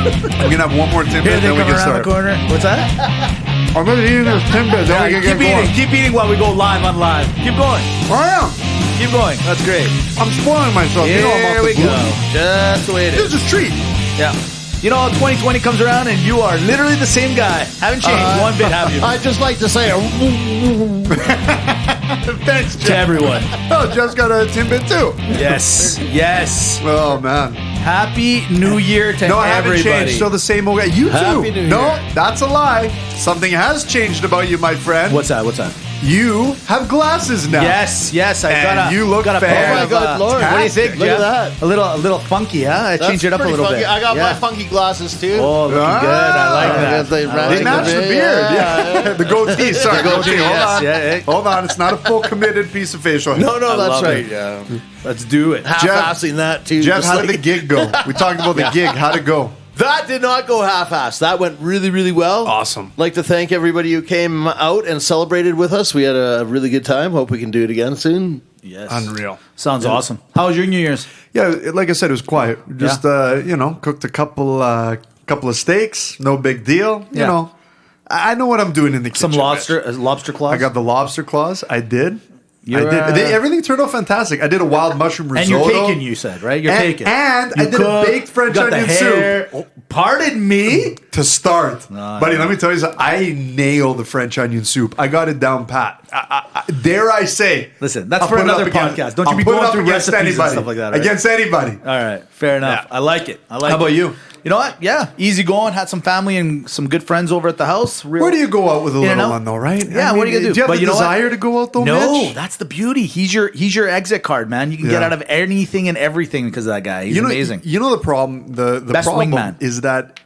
We're going to have one more Timbit, Here they then we come can around start. the corner. What's that? I'm going to eat this Timbit, then we can get going. Keep eating while we go live on live. Keep going. I am. Keep going. That's great. I'm spoiling myself. Here you know I'm off we the go. glue. Just the way it is. This is a treat. Yeah. You know, 2020 comes around and you are literally the same guy. Haven't changed one bit, have you? I'd just like to say Thanks, To Jeff. everyone. Oh, Jeff's got a Timbit too. Yes. Yes. Oh, man. Happy New Year to No, I haven't everybody. changed. Still the same old guy. You too. Happy New No, Year. that's a lie. Something has changed about you, my friend. What's that? What's that? You have glasses now. Yes. I And got a. you look got a pair Oh my of, God, Lord. What do you think, Look at Jeff? that. A little funky, huh? I changed it up a pretty little funky. bit. I got my Yeah. funky glasses too. Oh, looking good. I like that. They I like They match that. the beard. Yeah. The goatee. Sorry, The goatee, Hold yes, on. yeah. Hold on. It's not a full committed piece of facial hair. No, I that's love right. it. Yeah. Let's do it. Half-assing that too. Jeff, just how like- did the gig go? We talked about the gig. How'd it go? That did not go half-assed. That went really, really well. Awesome. Like to thank everybody who came out and celebrated with us. We had a really good time. Hope we can do it again soon. Yes. Unreal. Sounds awesome. How was your New Year's? Yeah, like I said, it was quiet. Just cooked a couple of steaks. No big deal. Yeah. You know, I know what I'm doing in the kitchen. Some lobster claws? I got the lobster claws. I did. You're, Everything turned out fantastic. I did a wild mushroom and risotto. you're taking, you said, right? You're taking. And I You did a cook, baked French got the onion hair. soup. Oh, pardon me? To start. No, Buddy, no. let me tell you something. I nailed the French onion soup. I got it down pat. Dare I say. Listen, that's I'll for put it another up against- podcast. Don't you I'll be put it going up through against recipes and anybody. stuff like that, right? Against anybody. All right. Fair enough. Yeah. I like it. How about you? You know what? Yeah. Easy going. Had some family and some good friends over at the house. Real, Where do you go out with a In and little out? one, though, right? Yeah, what are you gonna do? Do you have But the you know what? desire to go out, though, No, Mitch? that's the beauty. He's your exit card, man. You can get Yeah. out of anything and everything because of that guy. He's amazing. You know the problem? The Best problem wingman. is that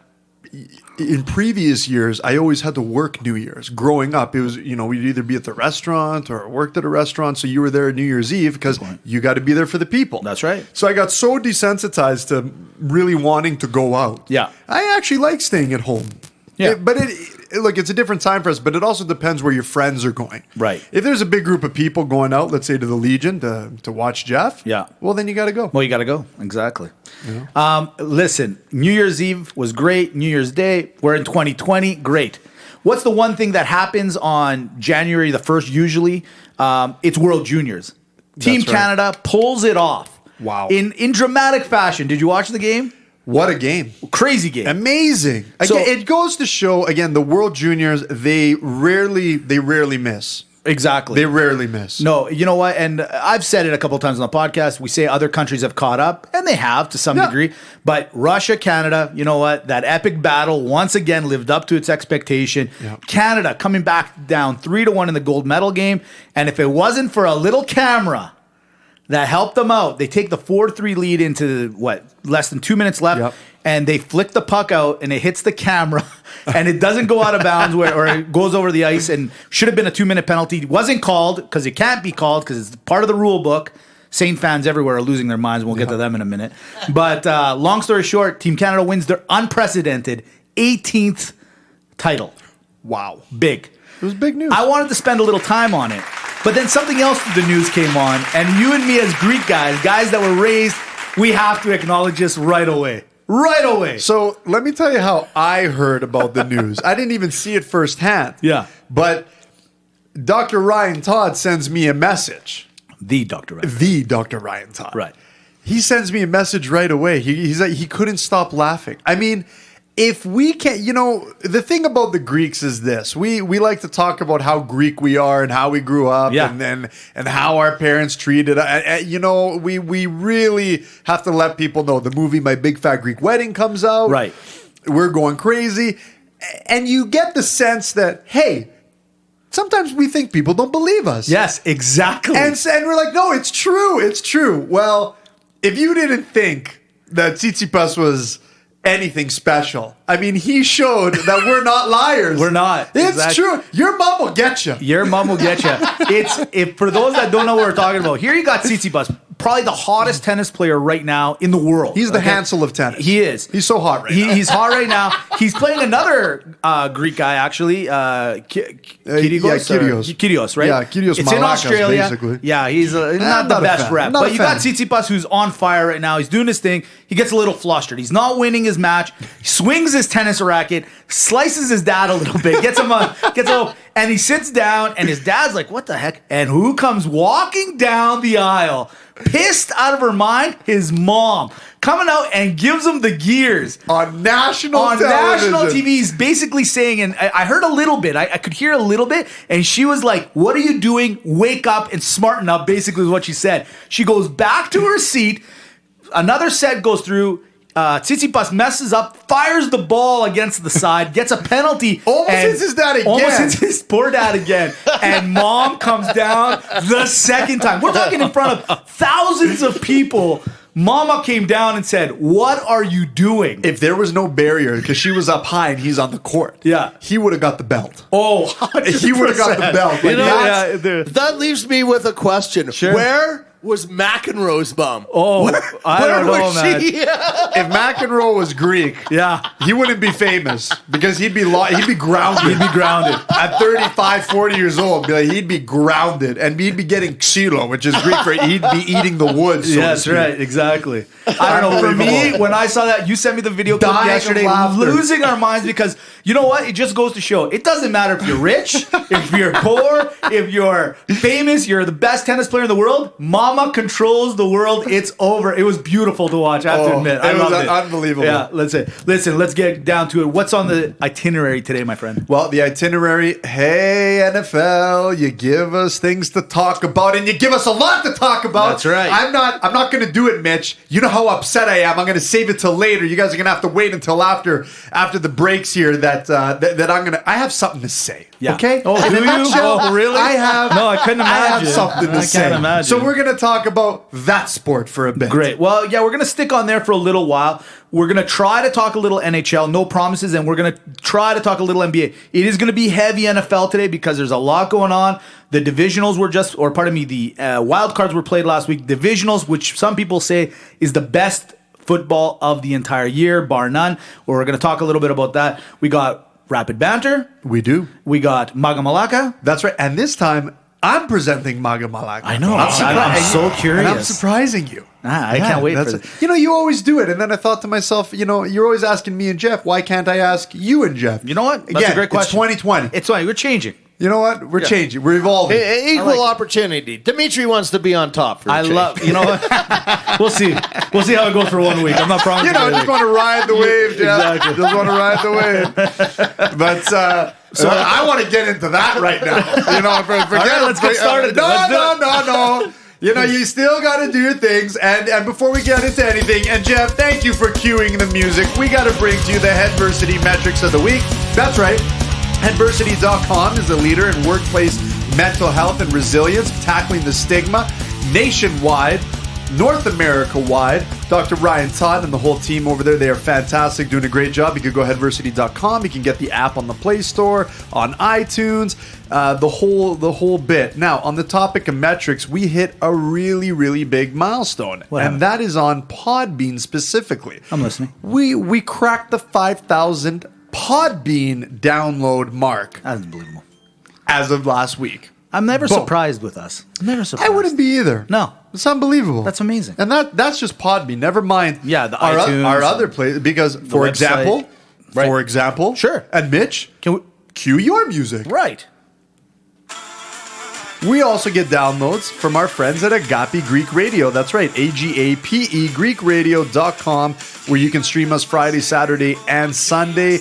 in previous years, I always had to work New Year's. Growing up, it was, we'd either be at the restaurant or worked at a restaurant. So you were there New Year's Eve because you got to be there for the people. That's right. So I got so desensitized to really wanting to go out. Yeah. I actually like staying at home. Yeah. But look, it's a different time for us, but it also depends where your friends are going. Right. If there's a big group of people going out, let's say to the Legion to watch Jeff. Yeah. Well, then you got to go. Well, you got to go. Exactly. Listen, New Year's Eve was great. New Year's Day, we're in 2020. Great. What's the one thing that happens on January the 1st usually? It's World Juniors. Team That's right. Canada pulls it off. Wow. In dramatic fashion. Did you watch the game? What a game. Crazy game. Amazing. So- Again, it goes to show, again, the World Juniors, they rarely miss. Exactly. They rarely miss. No, you know what? And I've said it a couple of times on the podcast. We say other countries have caught up, and they have to some Yeah. degree. But Russia, Canada, you know what? That epic battle once again lived up to its expectation. Yeah. Canada coming back down 3-1 in the gold medal game. And if it wasn't for a little camera that helped them out, they take the 4-3 lead into less than 2 minutes left. Yep. And they flick the puck out and it hits the camera and it doesn't go out of bounds or it goes over the ice and should have been a 2-minute penalty. It wasn't called because it can't be called because it's part of the rule book. Saint fans everywhere are losing their minds. We'll get to them in a minute. But long story short, Team Canada wins their unprecedented 18th title. Wow. Big. It was big news. I wanted to spend a little time on it. But then something else to the news came on. And you and me as Greek guys that were raised, we have to acknowledge this right away. Right away. So let me tell you how I heard about the news. I didn't even see it firsthand. Yeah. But Dr. Ryan Todd sends me a message. The Dr. Ryan. The Dr. Ryan Todd. Right. He sends me a message right away. He's like, he couldn't stop laughing. I mean, if we can't, the thing about the Greeks is this. We like to talk about how Greek we are and how we grew up Yeah. and how our parents treated us. We really have to let people know. The movie My Big Fat Greek Wedding comes out. Right. We're going crazy. And you get the sense that, hey, sometimes we think people don't believe us. Yes, exactly. And we're like, no, it's true. It's true. Well, if you didn't think that Tsitsipas was anything special, I mean, he showed that we're not liars. We're not. It's Exactly. true. Your mom will get you. Your mom will get you. For those that don't know what we're talking about, here you got Tsitsipas, probably the hottest tennis player right now in the world. He's the Hansel of tennis. He is. He's so hot right now. He's hot right now. He's playing another Greek guy, actually. Kyrgios, right? Yeah, Kyrgios It's in Malakas, Australia. basically. Yeah, he's not the not a best fan. rep. Not But a you got fan. Tsitsipas, who's on fire right now. He's doing his thing. He gets a little flustered. He's not winning his match. He swings his tennis racket, slices his dad a little bit, gets him, and he sits down, and his dad's like, what the heck? And who comes walking down the aisle, pissed out of her mind? His mom. Coming out and gives him the gears. On national TV, he's basically saying, and I heard a little bit, I could hear a little bit, and she was like, what are you doing? Wake up and smarten up, basically is what she said. She goes back to her seat. Another set goes through. Tsitsipas messes up, fires the ball against the side, gets a penalty. Almost hits his dad again. Almost hits his poor dad again. And mom comes down the second time. We're talking in front of thousands of people. Mama came down and said, what are you doing? If there was no barrier, because she was up high and he's on the court, he would have got the belt. Oh, 100%. He would have got the belt. That leaves me with a question. Sure. Where was McEnroe's bum? Oh, I don't know, man. If McEnroe was Greek, he wouldn't be famous because he'd be grounded. He'd be grounded. At 35, 40 years old, he'd be grounded and he'd be getting xylo, which is Greek for he'd be eating the wood. So That's right, exactly. I don't know. For me, when I saw that, you sent me the video clip Dying of yesterday, laughter. losing our minds because you know what? It just goes to show it doesn't matter if you're rich, if you're poor, if you're famous, you're the best tennis player in the world. Mama controls the world. It's over. It was beautiful to watch. I have to admit, I it was loved it. unbelievable. Yeah, listen. Let's get down to it. What's on the itinerary today, my friend? Well, the itinerary, hey, NFL, you give us things to talk about, and you give us a lot to talk about. That's right. I'm not going to do it, Mitch. You know how upset I am. I'm going to save it till later. You guys are going to have to wait until after the breaks here that I have something to say. Yeah. Okay? Oh, In do a you? nutshell, Oh, really? I have. No, I couldn't I imagine. have something to say. can't imagine. So we're going to talk about that sport for a bit. Great. Well, yeah, we're going to stick on there for a little while. We're going to try to talk a little NHL, no promises, and we're going to try to talk a little NBA. It is going to be heavy NFL today because there's a lot going on. The divisionals were the wild cards were played last week. Divisionals, which some people say is the best football of the entire year, bar none. We're going to talk a little bit about that. We got Rapid Banter. We do. We got Maga Malaka. That's right. And this time, I'm presenting Maga Malaka. I know. I'm so curious. And I'm surprising you. I can't wait for this. You always do it. And then I thought to myself, you're always asking me and Jeff. Why can't I ask you and Jeff? You know what? That's a great question. It's 2020. It's fine. We're changing. You know what? We're changing. We're evolving. Equal opportunity. Dimitri wants to be on top for a change. You know what? We'll see. We'll see how it goes for 1 week. I'm not promising. Just want to ride the wave, Jeff. Exactly. Just want to ride the wave. But so I want to get into that right now. Forget right, let's get started. No. You still got to do things. And before we get into anything, and Jeff, thank you for cueing the music. We got to bring to you the Headversity metrics of the week. That's right. Headversity.com is a leader in workplace mental health and resilience, tackling the stigma nationwide, North America-wide. Dr. Ryan Todd and the whole team over there, they are fantastic, doing a great job. You can go Headversity.com. You can get the app on the Play Store, on iTunes, the whole bit. Now, on the topic of metrics, we hit a really, really big milestone, and that is on Podbean specifically. I'm listening. We cracked the 5,000 Podbean download mark. That's unbelievable. As of last week. I'm never surprised with us. I'm never surprised. I wouldn't be either. No. It's unbelievable. That's amazing. And that's just Podbean. Never mind the iTunes. Our other places. Because, for example, Sure. And Mitch, can we cue your music? Right. We also get downloads from our friends at Agape Greek Radio. That's right, AGAPE, GreekRadio.com, where you can stream us Friday, Saturday, and Sunday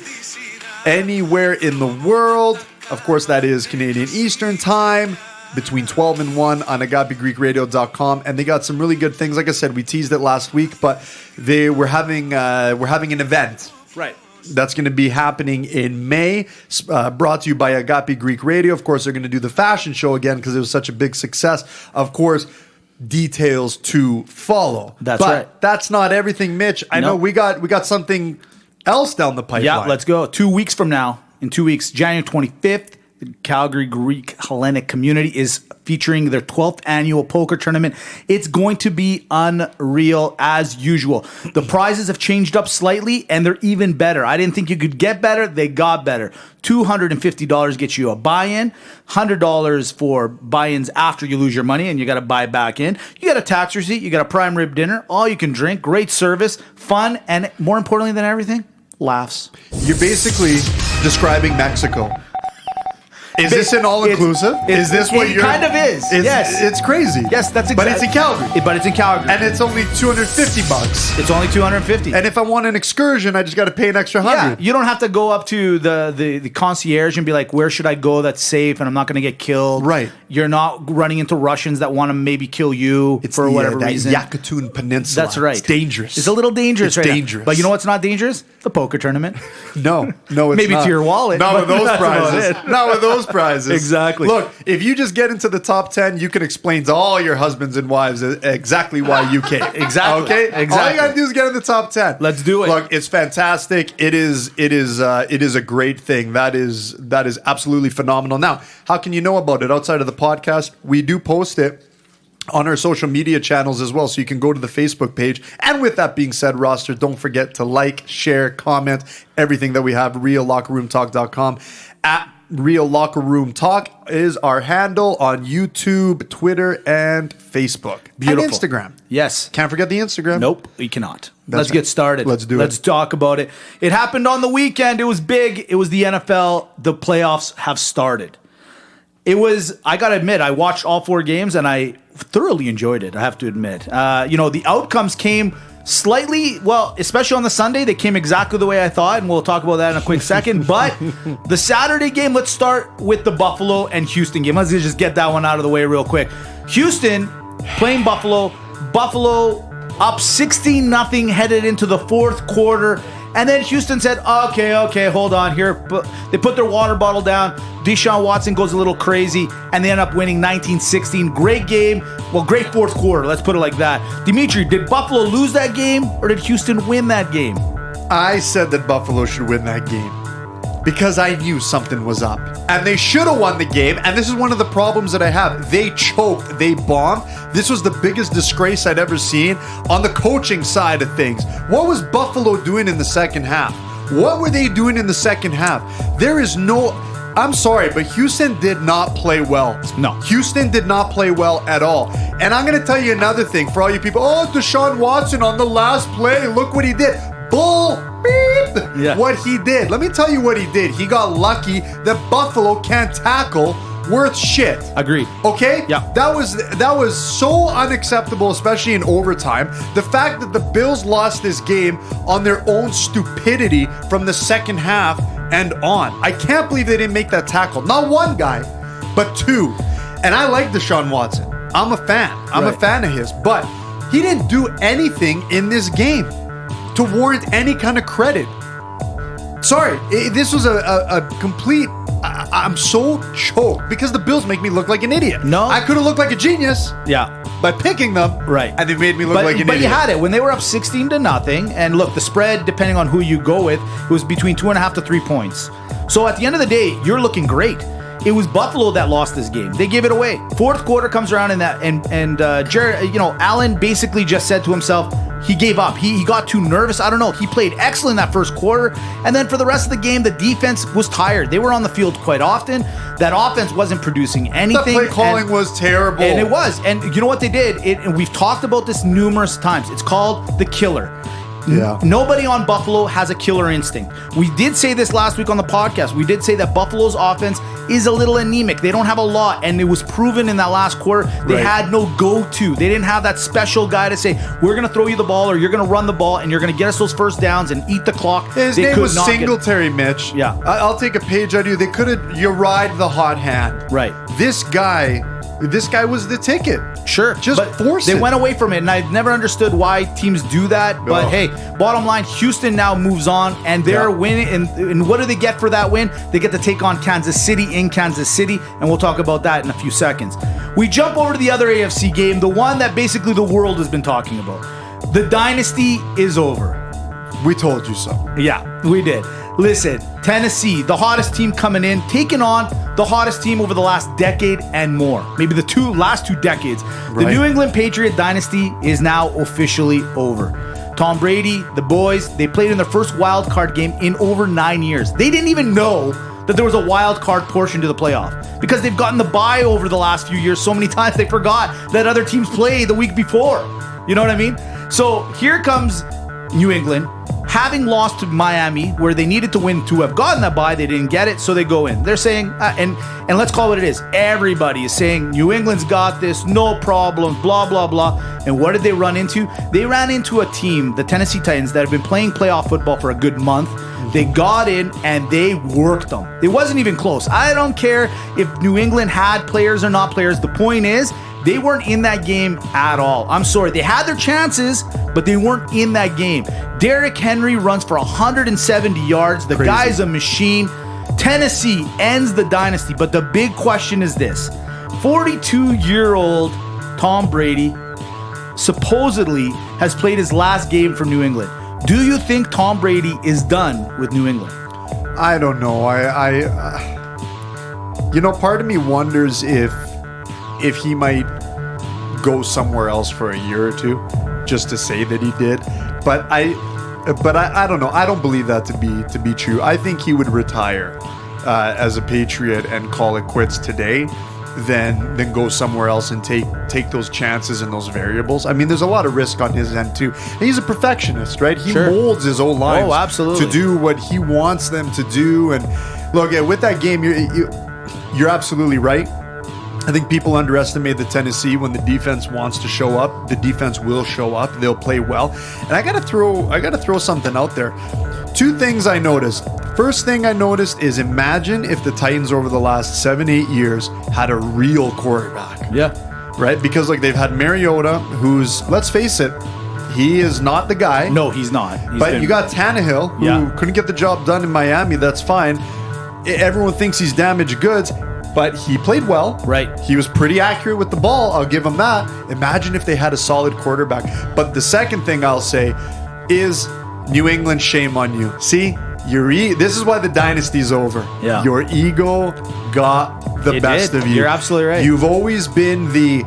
anywhere in the world. Of course, that is Canadian Eastern Time, between 12 and 1 on AgapeGreekRadio.com. And they got some really good things. Like I said, we teased it last week, but we're having an event. Right. That's going to be happening in May, brought to you by Agape Greek Radio. Of course, they're going to do the fashion show again because it was such a big success. Of course, details to follow. That's right. That's not everything, Mitch. I know we got something else down the pipeline. Yeah, let's go. 2 weeks from now, in 2 weeks, January 25th, Calgary Greek Hellenic community is featuring their 12th annual poker tournament. It's going to be unreal as usual. The prizes have changed up slightly and they're even better. I didn't think you could get better. They got better. $250 gets you a buy-in, $100 for buy-ins after you lose your money and you got to buy back in. You got a tax receipt, you got a prime rib dinner, all you can drink, great service, fun, and more importantly than everything, laughs. You're basically describing Mexico. Is this an all-inclusive? Is this what you're... It kind of is, yes. It's crazy. Yes, that's exactly... But it's in Calgary. But it's in Calgary. And it's only $250. It's only $250. And if I want an excursion, I just got to pay an extra $100. Yeah, you don't have to go up to the concierge and be like, where should I go that's safe and I'm not going to get killed? Right. You're not running into Russians that want to maybe kill you for whatever reason. Yakutun Peninsula. That's right. It's dangerous. It's a little dangerous it's right dangerous. now. But you know what's not dangerous? The poker tournament. No, it's maybe not. to your wallet. Not with those that's prizes. Not with those prizes. Exactly. Look, if you just get into the top 10, you can explain to all your husbands and wives exactly why you came. Exactly. Okay? Exactly. All you got to do is get in the top 10. Let's do it. Look, it's fantastic. It is a great thing. That is absolutely phenomenal. Now, how can you know about it outside of the podcast? We do post it on our social media channels as well, so you can go to the Facebook page. And with that being said, roster, don't forget to like, share, comment, everything that we have, reallockerroomtalk.com. At Real Locker Room Talk is our handle on YouTube, Twitter, and Facebook. Beautiful. And Instagram. Yes. Can't forget the Instagram. Nope, we cannot. That's Let's get started. Let's do it. Let's talk about it. It happened on the weekend. It was big. It was the NFL. The playoffs have started. I got to admit, I watched all 4 games and I thoroughly enjoyed it, I have to admit. The outcomes came slightly, well, especially on the Sunday, they came exactly the way I thought, and we'll talk about that in a quick second. But the Saturday game, let's start with the Buffalo and Houston game. Let's just get that one out of the way real quick. Houston playing Buffalo. Buffalo up 16-0 headed into the fourth quarter. And then Houston said, okay, hold on here. They put their water bottle down. Deshaun Watson goes a little crazy, and they end up winning 19-16. Great game. Well, great fourth quarter. Let's put it like that. Dimitri, did Buffalo lose that game, or did Houston win that game? I said that Buffalo should win that game because I knew something was up. And they should have won the game, and this is one of the problems that I have. They choked. They bombed. This was the biggest disgrace I'd ever seen on the coaching side of things. What was Buffalo doing in the second half? What were they doing in the second half? There is no... I'm sorry, but Houston did not play well. No. Houston did not play well at all. And I'm going to tell you another thing for all you people. Oh, Deshaun Watson on the last play. Look what he did. Bull beep. Yeah. What he did. Let me tell you what he did. He got lucky that Buffalo can't tackle worth shit. Agreed. Okay? Yeah. That was so unacceptable, especially in overtime. The fact that the Bills lost this game on their own stupidity from the second half and on. I can't believe they didn't make that tackle. Not one guy, but 2. And I like Deshaun Watson. I'm a fan. I'm a fan of his. But he didn't do anything in this game to warrant any kind of credit. Sorry, this was a complete... I'm so choked because the Bills make me look like an idiot. No. I could have looked like a genius. Yeah. By picking them. Right. And they made me look like an idiot. But you had it. When they were up 16-0, and look, the spread, depending on who you go with, it was between 2.5 to 3 points. So at the end of the day, you're looking great. It was Buffalo that lost this game. They gave it away. Fourth quarter comes around and Jared, Allen basically just said to himself, he gave up. He got too nervous. I don't know. He played excellent that first quarter. And then for the rest of the game, the defense was tired. They were on the field quite often. That offense wasn't producing anything. The play calling was terrible. And it was. And you know what they did? And we've talked about this numerous times. It's called the killer. Yeah. Nobody on Buffalo has a killer instinct. We did say this last week on the podcast. We did say that Buffalo's offense is a little anemic. They don't have a lot, and it was proven in that last quarter. They had no go-to. They didn't have that special guy to say, we're going to throw you the ball, or you're going to run the ball, and you're going to get us those first downs and eat the clock. His name was Singletary, Mitch. Yeah. I'll take a page out of you. They could have, you ride the hot hand. Right. This guy was the ticket. Sure. Just force it. They went away from it, and I've never understood why teams do that. But hey, bottom line, Houston now moves on, and they're winning. And what do they get for that win? They get to take on Kansas City in Kansas City, and we'll talk about that in a few seconds. We jump over to the other AFC game, the one that basically the world has been talking about. The dynasty is over. We told you so. Yeah, we did. Listen, Tennessee, the hottest team coming in, taking on the hottest team over the last decade and more. Maybe the last two decades. The Right. New England Patriot dynasty is now officially over. Tom Brady, the boys, they played in their first wild card game in over 9 years. They didn't even know that there was a wild card portion to the playoff because they've gotten the bye over the last few years so many times they forgot that other teams play the week before. You know what I mean? So here comes New England, having lost to Miami, where they needed to win to have gotten that bye. They didn't get it, so they go in. They're saying, and let's call it what it is. Everybody is saying New England's got this, no problems, blah, blah, blah. And what did they run into? They ran into a team, the Tennessee Titans, that have been playing playoff football for a good month. They got in and they worked them. It wasn't even close. I don't care if New England had players or not players. The point is, they weren't in that game at all. I'm sorry. They had their chances, but they weren't in that game. Derrick Henry runs for 170 yards. The Crazy. guy's a machine. Tennessee ends the dynasty. But the big question is this. 42-year-old Tom Brady supposedly has played his last game for New England. Do you think Tom Brady is done with New England? I don't know. Part of me wonders if he might go somewhere else for a year or two, just to say that he did. But I don't know. I don't believe that to be true. I think he would retire as a Patriot and call it quits today, than go somewhere else and take those chances and those variables. I mean, there's a lot of risk on his end too. And he's a perfectionist, right? He Sure. molds his own life absolutely. to do what he wants them to do. And look, with that game, you're absolutely right. I think people underestimate the Tennessee. When the defense wants to show up, the defense will show up. They'll play well. And I gotta throw something out there. Two things I noticed. First thing I noticed is, imagine if the Titans over the last 7-8 years had a real quarterback. Yeah. Right? Because they've had Mariota, who's, let's face it, he is not the guy. No, he's not. But you got Tannehill, who couldn't get the job done in Miami. That's fine. Everyone thinks he's damaged goods, but he played well. Right. He was pretty accurate with the ball. I'll give him that. Imagine if they had a solid quarterback. But the second thing I'll say is, New England, shame on you. See, this is why the dynasty's over. Yeah. Your ego got the best of you. You're absolutely right. You've always been the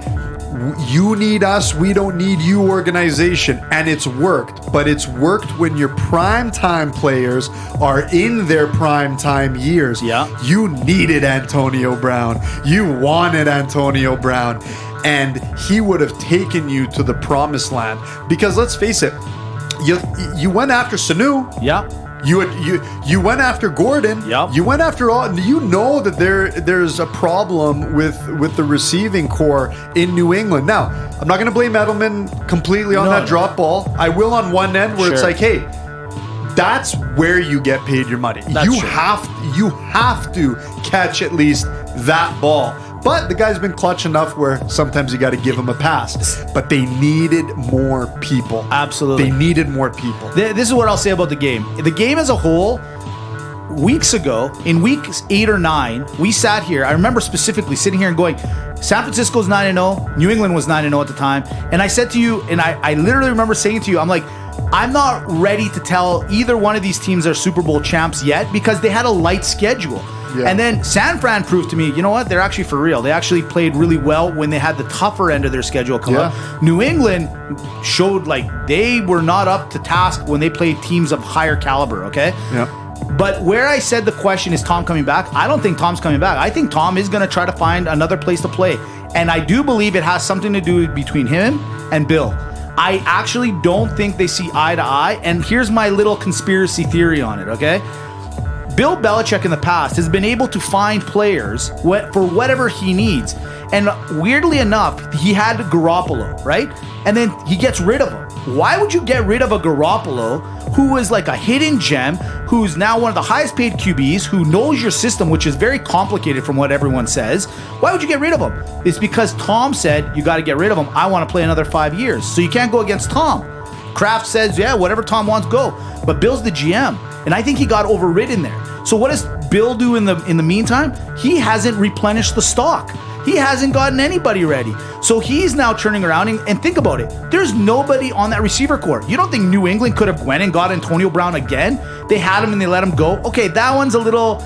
you need us, we don't need you organization, and it's worked. But it's worked when your primetime players are in their primetime years. Yeah. You needed Antonio Brown. You wanted Antonio Brown. And he would have taken you to the promised land. Because let's face it, you went after Sanu. Yeah. You went after Gordon. Yep. You went after all. You know that there's a problem with the receiving core in New England. Now, I'm not going to blame Edelman completely on that drop ball. I will on one end where it's like, hey, that's where you get paid your money. You have to catch at least that ball. But the guy's been clutch enough where sometimes you got to give him a pass. But they needed more people. Absolutely. They needed more people. This is what I'll say about the game. The game as a whole, weeks ago, in weeks 8 or 9, we sat here. I remember specifically sitting here and going, San Francisco's 9-0. New England was 9-0 at the time. And I said to you, and I literally remember saying to you, I'm like, I'm not ready to tell either one of these teams are Super Bowl champs yet because they had a light schedule. Yeah. And then San Fran proved to me, you know what? They're actually for real. They actually played really well when they had the tougher end of their schedule come up. New England showed they were not up to task when they played teams of higher caliber, okay? Yeah. But where I said the question, is Tom coming back? I don't think Tom's coming back. I think Tom is going to try to find another place to play. And I do believe it has something to do between him and Bill. I actually don't think they see eye to eye. And here's my little conspiracy theory on it, okay? Bill Belichick in the past has been able to find players for whatever he needs. And weirdly enough, he had Garoppolo, right? And then he gets rid of him. Why would you get rid of a Garoppolo who is like a hidden gem, who's now one of the highest paid QBs, who knows your system, which is very complicated from what everyone says? Why would you get rid of him? It's because Tom said, you got to get rid of him. I want to play another 5 years. So you can't go against Tom. Kraft says, yeah, whatever Tom wants, go. But Bill's the GM. And I think he got overridden there. So what does Bill do in the meantime? He hasn't replenished the stock. He hasn't gotten anybody ready. So he's now turning around and think about it. There's nobody on that receiver core. You don't think New England could have went and got Antonio Brown again? They had him and they let him go. Okay, that one's a little,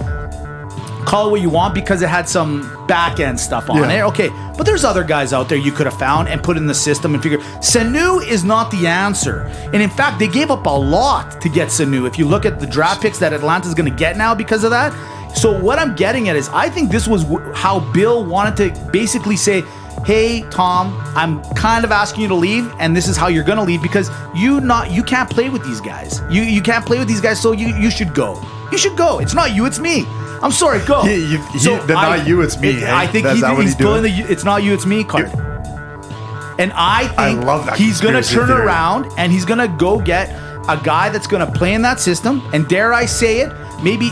call it what you want, because it had some back end stuff on it. Okay, but there's other guys out there you could have found and put in the system and figure. Sanu is not the answer. And in fact, they gave up a lot to get Sanu. If you look at the draft picks that Atlanta's going to get now because of that. So what I'm getting at is I think this was how Bill wanted to basically say, hey, Tom, I'm kind of asking you to leave, and this is how you're going to leave because you can't play with these guys. You can't play with these guys, so you should go. You should go. It's not you, it's me. I'm sorry, go. Not you, it's me. I think he's pulling the "it's not you, it's me" card. And I think love that he's going to turn theory. around and he's going to go get a guy that's going to play in that system. And dare I say it, maybe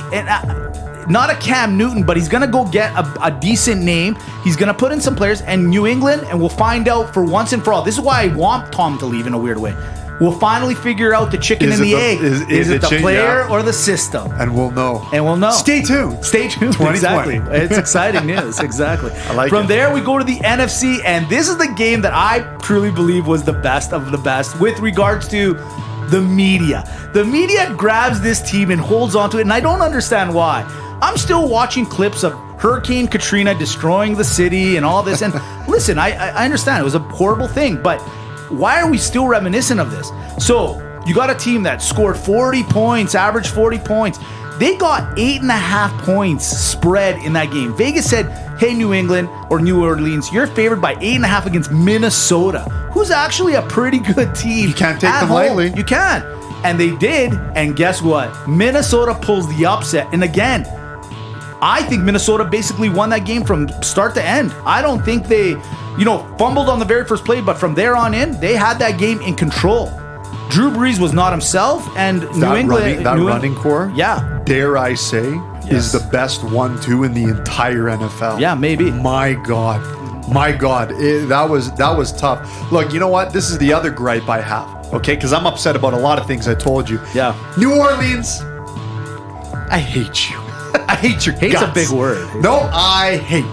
not a Cam Newton, but he's going to go get a decent name. He's going to put in some players and New England, and we'll find out for once and for all. This is why I want Tom to leave in a weird way. We'll finally figure out the chicken and the egg. Is it the player or the system? And we'll know. Stay tuned. 2020. Exactly. It's exciting news. Exactly. I like From it. there, we go to the NFC, and this is the game that I truly believe was the best of the best with regards to the media. The media grabs this team and holds onto it, and I don't understand why. I'm still watching clips of Hurricane Katrina destroying the city and all this. And listen, I understand it was a horrible thing, but why are we still reminiscent of this? So you got a team that scored 40 points, averaged 40 points. They got 8.5 points spread in that game. Vegas said, hey, New England or New Orleans, you're favored by 8.5 against Minnesota, who's actually a pretty good team. You can't take at them home. lightly. You can't. And they did. And guess what? Minnesota pulls the upset. And again, I think Minnesota basically won that game from start to end. I don't think they, fumbled on the very first play, but from there on in, they had that game in control. Drew Brees was not himself, and New England... running core, yeah. dare I say, is the best 1-2 in the entire NFL. Yeah, maybe. My God. That was tough. Look, you know what? This is the other gripe I have, okay? Because I'm upset about a lot of things I told you. Yeah. New Orleans, I hate you. I hate your Hate's guts. a big word. No, I hate.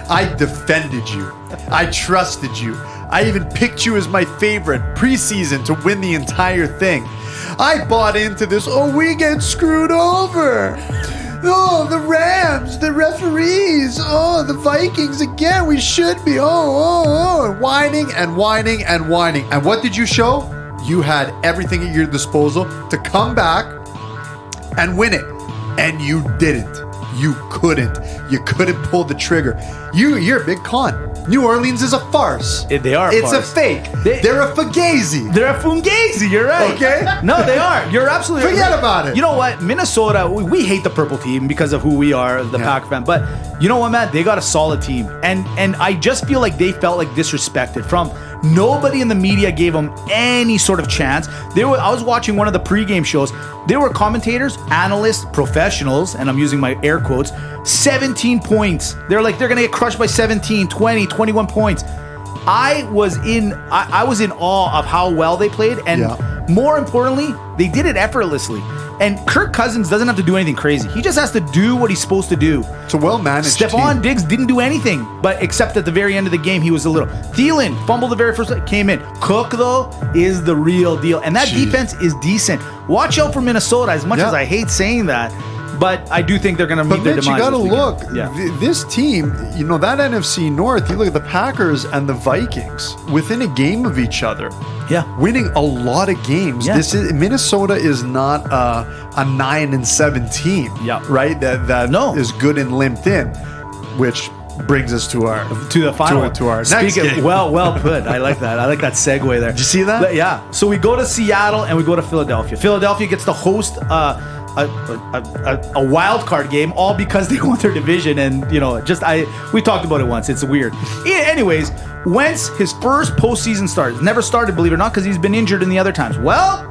I defended you. I trusted you. I even picked you as my favorite preseason to win the entire thing. I bought into this, we get screwed over. Oh, the Rams, the referees, the Vikings again, we should be, whining and whining and whining. And what did you show? You had everything at your disposal to come back and win it. And you didn't. You couldn't. You couldn't pull the trigger. You're a big con. New Orleans is a farce. They are a It's farce. a fake. They're a fugazi. They're a fungazi, you're right. Okay? No, they are. You're absolutely Forget right. about it. You know what? Minnesota, we hate the purple team because of who we are, the Packer fan. But you know what, Matt? They got a solid team. And I just feel like they felt like disrespected from nobody in the media gave them any sort of chance. I was watching one of the pregame shows. There were commentators, analysts, professionals, and I'm using my air quotes, 17 points. They're like, they're going to get crushed by 17, 20, 21 points. I was in awe of how well they played. And more importantly, they did it effortlessly. And Kirk Cousins doesn't have to do anything crazy. He just has to do what he's supposed to do. It's a well-managed Stephon team. Diggs didn't do anything, but except at the very end of the game, he was a little. Thielen fumbled the very first play, came in. Cook, though, is the real deal. And that defense is decent. Watch out for Minnesota, as much as I hate saying that. But I do think they're going to meet their Mitch, demise. you got to look. Yeah. This team, that NFC North, you look at the Packers and the Vikings within a game of each other. Yeah. Winning a lot of games. Yeah. Minnesota is not a 9-7 team. Yeah. Right? That is good and limped in, which brings us to the final to our next game. Well put. I like that. I like that segue there. Did you see that? Yeah. So we go to Seattle and we go to Philadelphia. Philadelphia gets to host a wild card game, all because they won their division. And we talked about it once. It's weird. Anyways, Wentz, his first postseason start, never started, believe it or not, because he's been injured in the other times. Well,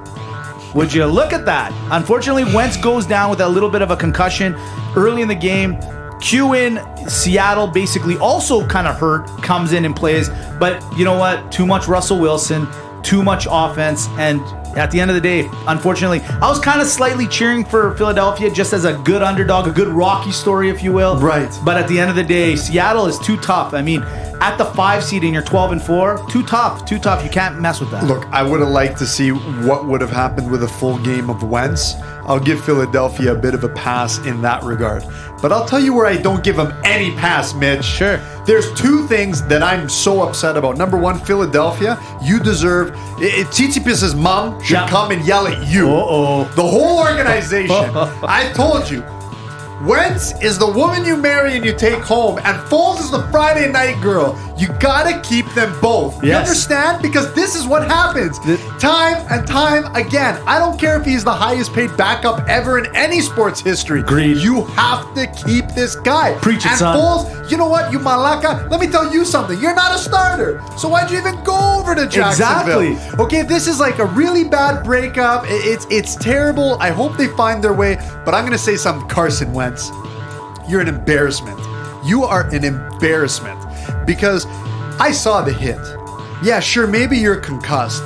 would you look at that? Unfortunately, Wentz goes down with a little bit of a concussion early in the game. Cue in Seattle, basically also kind of hurt, comes in and plays. But you know what? Too much Russell Wilson. too much offense, and at the end of the day, unfortunately, I was kind of slightly cheering for Philadelphia just as a good underdog, a good Rocky story, if you will. Right. But at the end of the day, Seattle is too tough. I mean, at the 5 seed and you're 12-4, too tough. You can't mess with that. Look, I would have liked to see what would have happened with a full game of Wentz. I'll give Philadelphia a bit of a pass in that regard. But I'll tell you where I don't give them any pass, Mitch. Sure. There's 2 things that I'm so upset about. Number 1, Philadelphia, you deserve... Tsitsipas' mom should come and yell at you. Uh-oh. The whole organization. I told you. Wentz is the woman you marry and you take home, and Foles is the Friday night girl. You gotta keep them both. You Yes. understand? Because this is what happens time and time again. I don't care if he's the highest paid backup ever in any sports history. Agreed. You have to keep this guy. Preach it, and son. Foles, you know what? You Malaka, let me tell you something. You're not a starter. So why'd you even go over to Jacksonville? Exactly. Okay, this is like a really bad breakup. It's terrible. I hope they find their way. But I'm going to say something, Carson Wentz. You're an embarrassment. You are an embarrassment because I saw the hit. Yeah, sure, maybe you're concussed.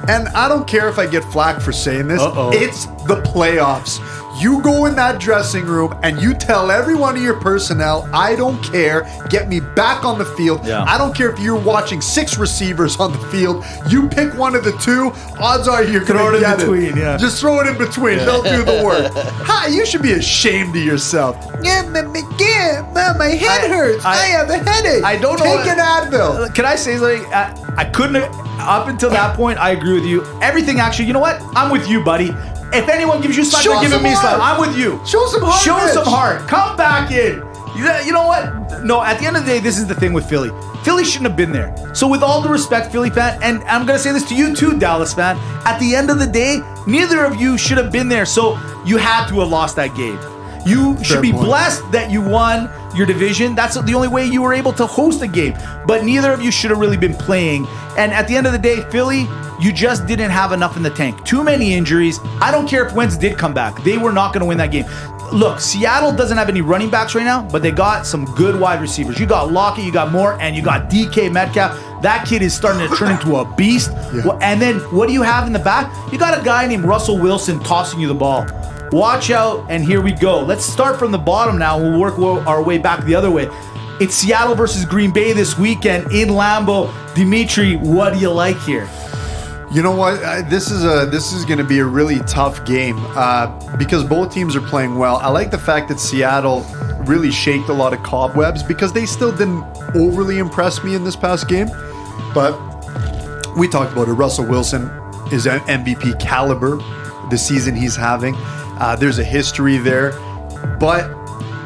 And I don't care if I get flack for saying this. Uh-oh. It's the playoffs. You go in that dressing room and you tell every one of your personnel, I don't care, get me back on the field. Yeah. I don't care if you're watching 6 receivers on the field. You pick one of the 2, odds are you're going to get in between, yeah. Just throw it in between. They'll do the work. Ha, you should be ashamed of yourself. Yeah, my head hurts. I have a headache. I don't know. Take an Advil. Can I say something? I couldn't have, up until that point, I agree with you. Everything actually, you know what? I'm with you, buddy. If anyone gives you slack, Show they're giving some me slack. heart. I'm with you. Show some heart, Show Mitch. some heart. Come back in. You know what? No, at the end of the day, this is the thing with Philly. Philly shouldn't have been there. So with all the respect, Philly fan, and I'm going to say this to you too, Dallas fan, at the end of the day, neither of you should have been there. So you had to have lost that game. You should be point. blessed that you won your division. That's the only way you were able to host a game. But neither of you should have really been playing. And at the end of the day, Philly, you just didn't have enough in the tank. Too many injuries. I don't care if Wentz did come back. They were not going to win that game. Look, Seattle doesn't have any running backs right now, but they got some good wide receivers. You got Lockett, you got Moore, and you got DK Metcalf. That kid is starting to turn into a beast. Yeah. And then what do you have in the back? You got a guy named Russell Wilson tossing you the ball. Watch out, and here we go. Let's start from the bottom now. We'll work our way back the other way. It's Seattle versus Green Bay this weekend in Lambeau. Dimitri, what do you like here? You know what? This is going to be a really tough game because both teams are playing well. I like the fact that Seattle really shaked a lot of cobwebs because they still didn't overly impress me in this past game. But we talked about it. Russell Wilson is MVP caliber the season he's having. There's a history there. But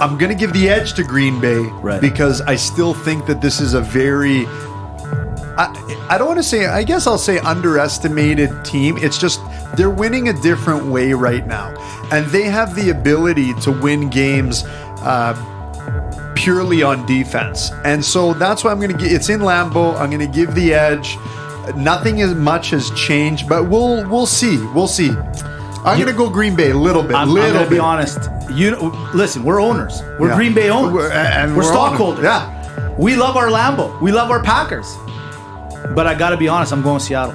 I'm going to give the edge to Green Bay because I still think that this is a very... I don't want to say, I guess I'll say underestimated team. It's just they're winning a different way right now. And they have the ability to win games purely on defense. And so that's why I'm going to get, it's in Lambeau. I'm going to give the edge. Nothing as much has changed, but we'll see. We'll see. I'm going to go Green Bay a little bit. I'm going to be honest. Listen, we're owners. We're Green Bay owners. We're stockholders. Yeah. We love our Lambeau. We love our Packers. But I got to be honest, I'm going Seattle.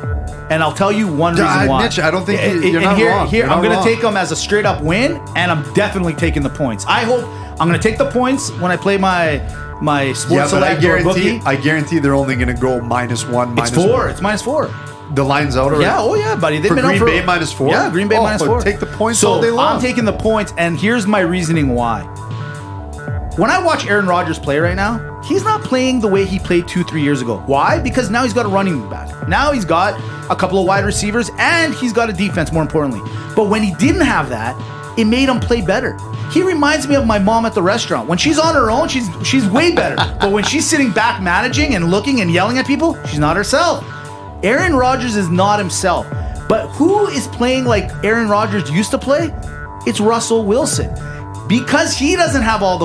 And I'll tell you one reason why. Mitch, I don't think you're not wrong. Here, I'm going to take them as a straight up win, and I'm definitely taking the points. I hope I'm going to take the points when I play my sports select or bookie. I guarantee they're only going to go -1, It's 4. It's -4. The line's out already. Yeah, oh yeah, buddy. They've For been Green out Bay -4? Yeah, Green Bay -4. Take the points so all day long. I'm taking the points, and here's my reasoning why. When I watch Aaron Rodgers play right now, he's not playing the way he played 2-3 years ago. Why? Because now he's got a running back. Now he's got a couple of wide receivers, and he's got a defense, more importantly. But when he didn't have that, it made him play better. He reminds me of my mom at the restaurant. When she's on her own, she's way better. But when she's sitting back managing and looking and yelling at people, she's not herself. Aaron Rodgers is not himself. But who is playing like Aaron Rodgers used to play? It's Russell Wilson. Because he doesn't have all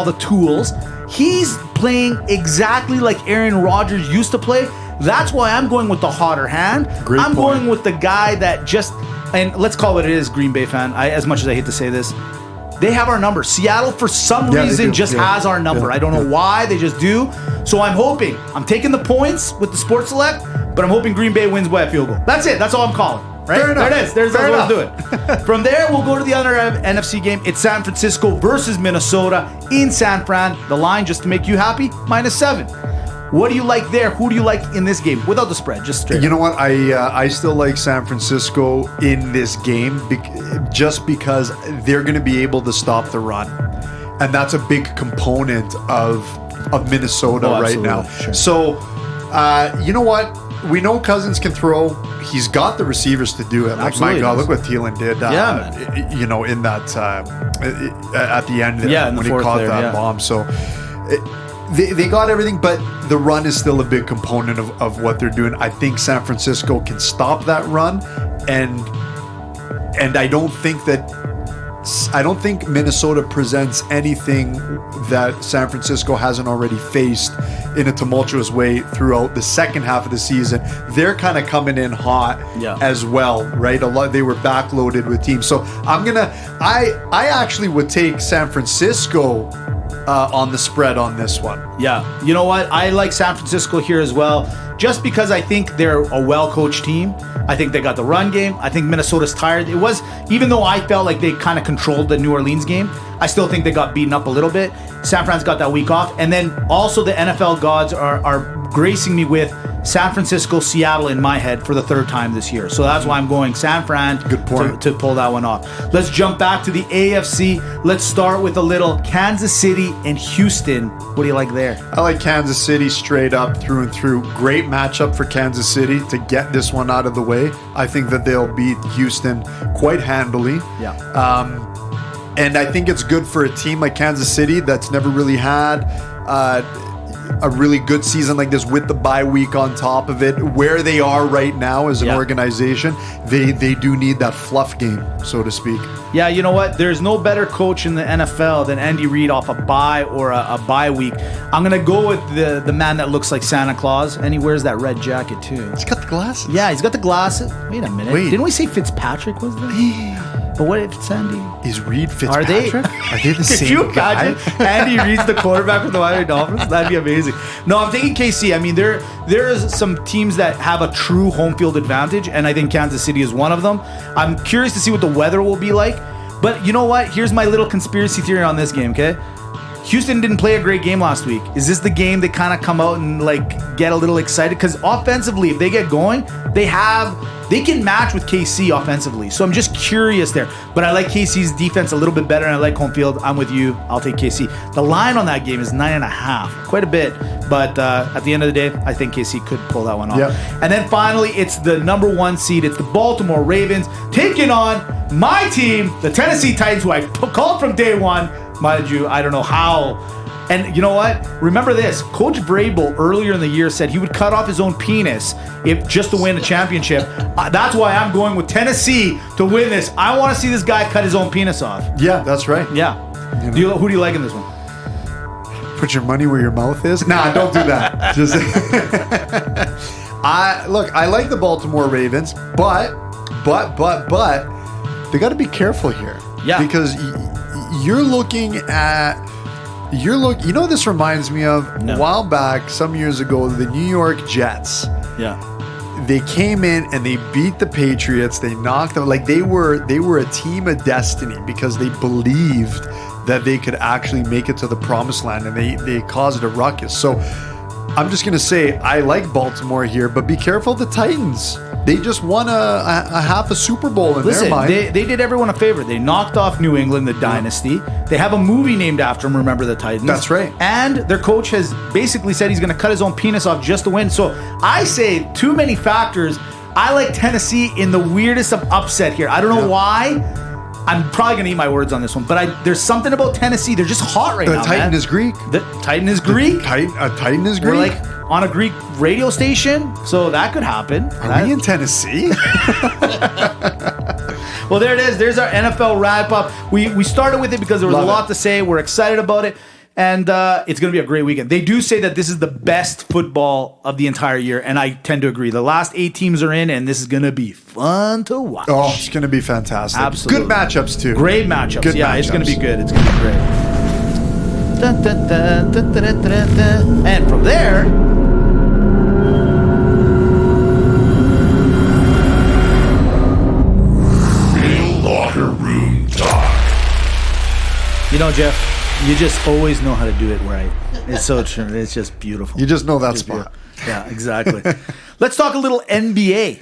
the tools, he's playing exactly like Aaron Rodgers used to play. That's why I'm going with the hotter hand. Great I'm point. going with the guy that just, and let's call it Green Bay fan, as much as I hate to say this, they have our number. Seattle, for some reason, just has our number. I don't know why, they just do. So I'm hoping, I'm taking the points with the Sports Select, but I'm hoping Green Bay wins by a field goal. That's it. That's all I'm calling. Right? Fair enough. There it is. There's Fair what we'll do it. From there, we'll go to the other NFC game. It's San Francisco versus Minnesota in San Fran. The line, just to make you happy, -7. What do you like there? Who do you like in this game? Without the spread, just straight. You know what? I still like San Francisco in this game just because they're going to be able to stop the run. And that's a big component of Minnesota right now. Sure. So, you know what? We know Cousins can throw. He's got the receivers to do it. Like, Absolutely my God, look what Thielen did. Man. You know, in that at the end there, in the when he fourth caught there, that bomb. So they got everything, but the run is still a big component of what they're doing. I think San Francisco can stop that run, and I don't think Minnesota presents anything that San Francisco hasn't already faced in a tumultuous way throughout the second half of the season. They're kind of coming in hot as well, right? They were backloaded with teams. So I actually would take San Francisco on the spread on this one. Yeah. You know what? I like San Francisco here as well, just because I think they're a well-coached team. I think they got the run game. I think Minnesota's tired. It was, even though I felt like they kind of controlled the New Orleans game, I still think they got beaten up a little bit. San Fran's got that week off. And then also the NFL gods are gracing me with San Francisco, Seattle in my head for the third time this year. So that's why I'm going San Fran. Good point. To pull that one off. Let's jump back to the AFC. Let's start with a little Kansas City and Houston. What do you like there? I like Kansas City straight up through and through. Great matchup for Kansas City to get this one out of the way. I think that they'll beat Houston quite handily. Yeah. And I think it's good for a team like Kansas City that's never really had a really good season like this with the bye week on top of it. Where they are right now as an organization, they do need that fluff game, so to speak. Yeah, you know what? There's no better coach in the NFL than Andy Reid off a bye or a bye week. I'm going to go with the man that looks like Santa Claus, and he wears that red jacket too. He's got the glasses. Yeah, he's got the glasses. Wait a minute. Didn't we say Fitzpatrick was there? But what if it's Andy? Is Reid Fitzpatrick? Are they the same Could you guy? imagine Andy Reid's the quarterback for the Miami Dolphins? That'd be amazing. No, I'm taking KC. I mean, there is some teams that have a true home field advantage, and I think Kansas City is one of them. I'm curious to see what the weather will be like. But you know what? Here's my little conspiracy theory on this game, okay? Houston didn't play a great game last week. Is this the game they kind of come out and like get a little excited? Because offensively, if they get going, they can match with KC offensively. So I'm just curious there. But I like KC's defense a little bit better, and I like home field. I'm with you. I'll take KC. The line on that game is 9.5, quite a bit. But at the end of the day, I think KC could pull that one off. Yep. And then finally, it's the number 1 seed. It's the Baltimore Ravens taking on my team, the Tennessee Titans, who I called from day one. Mind you, I don't know how. And you know what? Remember this. Coach Vrabel earlier in the year said he would cut off his own penis if just to win a championship. That's why I'm going with Tennessee to win this. I want to see this guy cut his own penis off. Yeah, that's right. Yeah. You know. Who do you like in this one? Put your money where your mouth is? Nah, don't do that. Just I like the Baltimore Ravens, but they got to be careful here. Yeah. Because you're looking at you know, this reminds me of a while back, some years ago, the New York Jets. Yeah. They came in and they beat the Patriots. They knocked them. Like they were a team of destiny because they believed that they could actually make it to the promised land, and they caused a ruckus. So I'm just going to say I like Baltimore here, but be careful of the Titans. They just won a half a Super Bowl in their mind. They did everyone a favor. They knocked off New England, the dynasty. They have a movie named after them, Remember the Titans. That's right. And their coach has basically said he's going to cut his own penis off just to win. So I say too many factors. I like Tennessee in the weirdest of upset here. I don't know why. I'm probably going to eat my words on this one, but there's something about Tennessee. They're just hot right now, The Titan is Greek. The Titan is Greek? A Titan is Greek? We're like on a Greek radio station, so that could happen. Are we in Tennessee? Well, there it is. There's our NFL wrap-up. We started with it because there was a lot to say. We're excited about it, and it's going to be a great weekend. They do say that this is the best football of the entire year, and I tend to agree. The last 8 teams are in, and this is going to be fun to watch. Oh, it's going to be fantastic. Absolutely. Good matchups, too. Great matchups. Good matchups. It's going to be good. It's going to be great. And from there, You know, Jeff, you just always know how to do it right. It's so true. It's just beautiful. You just know that It's spot. beautiful. Yeah, exactly. Let's talk a little NBA.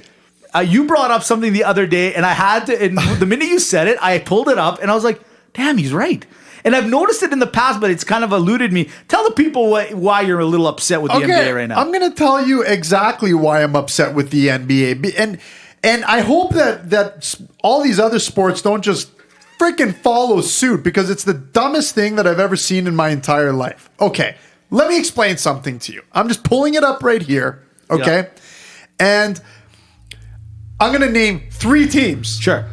You brought up something the other day, and I had to, and the minute you said it, I pulled it up, and I was like, damn, he's right. And I've noticed it in the past, but it's kind of eluded me. Tell the people why you're a little upset with the NBA right now. I'm going to tell you exactly why I'm upset with the NBA. And I hope that all these other sports don't just freaking follow suit, because it's the dumbest thing that I've ever seen in my entire life. Okay, let me explain something to you. I'm just pulling it up right here, okay? Yeah. And I'm going to name 3 teams. Sure.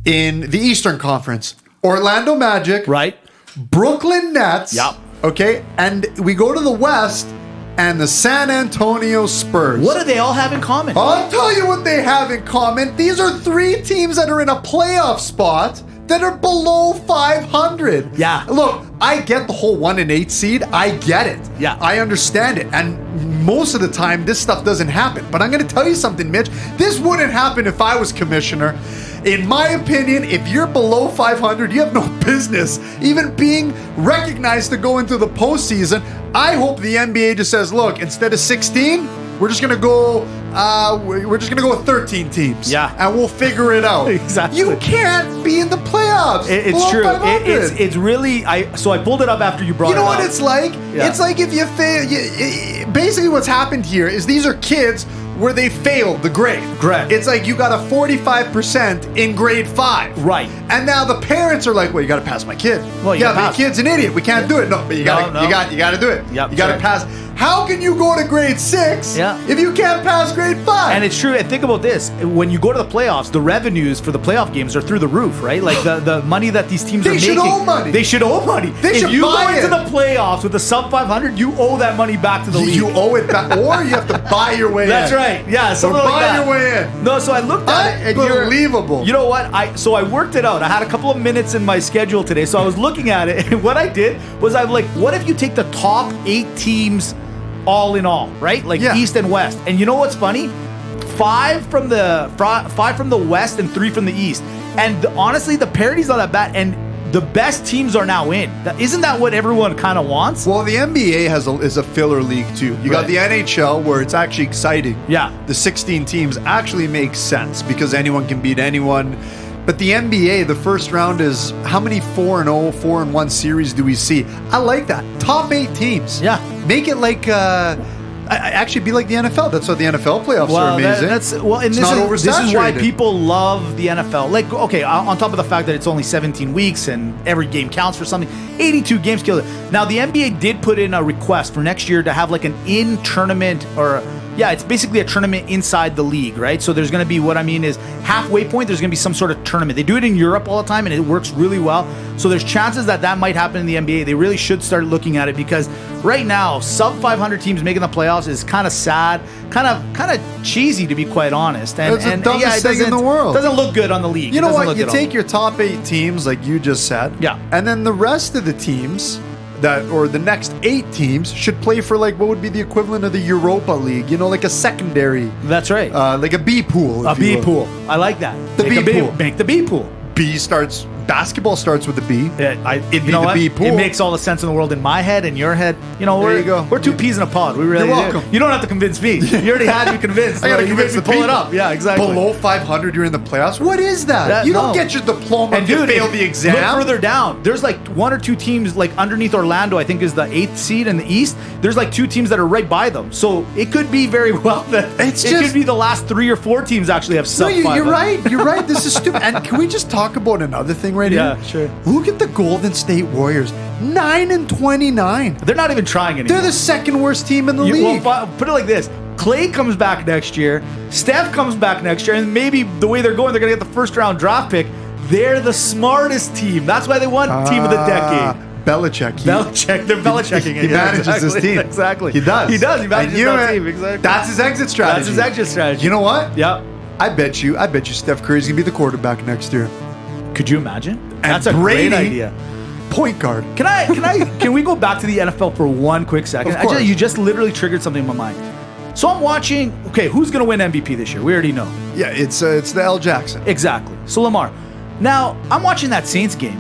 In the Eastern Conference. Orlando Magic. Right. Brooklyn Nets. Yep. Okay, and we go to the West and the San Antonio Spurs. What do they all have in common? I'll tell you what they have in common. These are 3 teams that are in a playoff spot that are below 500. Yeah. Look, I get the whole 1 and 8 seed. I get it. Yeah. I understand it. And most of the time, this stuff doesn't happen. But I'm going to tell you something, Mitch. This wouldn't happen if I was commissioner. In my opinion, if you're below 500, you have no business even being recognized to go into the postseason. I hope the NBA just says, look, instead of 16, we're just gonna go. We're just gonna go with 13 teams. Yeah, and we'll figure it out. Exactly. You can't be in the playoffs. It's below true. 500. It's really. So I pulled it up after you brought it up. You know what it's like? Yeah. It's like if you fail. Basically, what's happened here is these are kids where they failed the grade. Correct. It's like you got a 45% in grade 5. Right. And now the parents are like, well, you got to pass my kid. Well, you yeah, gotta but pass. your kid's an idiot. We can't do it. No, but you got to you got to do it. Yep, you got to sure. pass. How can you go to grade 6 Yeah. if you can't pass grade 5? And it's true. And think about this: when you go to the playoffs, the revenues for the playoff games are through the roof, right? Like the money that these teams They are should making. owe money. They should owe money. They if should you buy go into it. the playoffs with a sub 500, you owe that money back to the league. You owe it back, or you have to buy your way That's in. right. Yeah, Or something like buy that. your way in. No, so I looked at it. And Unbelievable. you know what? I worked it out. I had a couple of minutes in my schedule today, so I was looking at it, and what I did was I'm like, what if you take the top 8 teams all in all, right? Like East and West. And you know what's funny? 5 from the West and 3 from the East. And honestly, the parity's not that bad. And the best teams are now in. Isn't that what everyone kind of wants? Well, the NBA is a filler league too. You got the NHL where it's actually exciting. Yeah. The 16 teams actually makes sense because anyone can beat anyone. But the NBA, the first round is how many 4-0, 4-1 series do we see? I like that. Top 8 teams. Yeah. Make it like actually be like the NFL. That's why the NFL playoffs are amazing. And this is why people love the NFL. Like, okay, on top of the fact that it's only 17 weeks and every game counts for something, 82 games kill it. Now, the NBA did put in a request for next year to have like an in-tournament it's basically a tournament inside the league, right? So there's going to be, what I mean is halfway point, there's going to be some sort of tournament. They do it in Europe all the time and it works really well. So there's chances that might happen in the NBA. They really should start looking at it because right now, sub 500 teams making the playoffs is kind of sad, kind of cheesy to be quite honest. And it's the dumbest thing in the world. Doesn't look good on the league. You know what? You take your top 8 teams, like you just said, and then the rest of the teams the next 8 teams should play for like what would be the equivalent of the Europa League, like a secondary. That's right. Like a B pool. A B pool. I like that. Make the B pool. Basketball starts with a B. It'd be the B pool. It makes all the sense in the world in my head and your head. There you go. We're 2 peas in a pod. We really You're welcome. You don't have to convince me. You already had me convinced. I got to convince the pull people. it up. Yeah, exactly. Below 500, you're in the playoffs. What is that? You don't get your diploma if you fail the exam. Look further down. There's like 1 or 2 teams like underneath Orlando. I think is the 8th seed in the East. There's like 2 teams that are right by them. So it could be very well that it could be the last 3 or 4 teams actually have sub 500. You're right. You're right. This is stupid. And can we just talk about another thing right here? Yeah, sure. Look at the Golden State Warriors, 9-29. They're not even trying anymore. They're the second worst team in the league. Well, put it like this: Clay comes back next year, Steph comes back next year, and maybe the way they're going, they're going to get the first round draft pick. They're the smartest team. That's why they won Team of the Decade. Belichick. They're Belichicking it. He manages his team. Exactly. He does. He manages that team. Exactly. That's his exit strategy. You know what? Yeah. I bet you Steph Curry's going to be the quarterback next year. Could you imagine? And That's a great idea. Point guard. Can we go back to the NFL for one quick second? Of course. You just literally triggered something in my mind. So I'm watching, who's going to win MVP this year? We already know. Yeah, it's the L. Jackson. Exactly. So Lamar. Now, I'm watching that Saints game,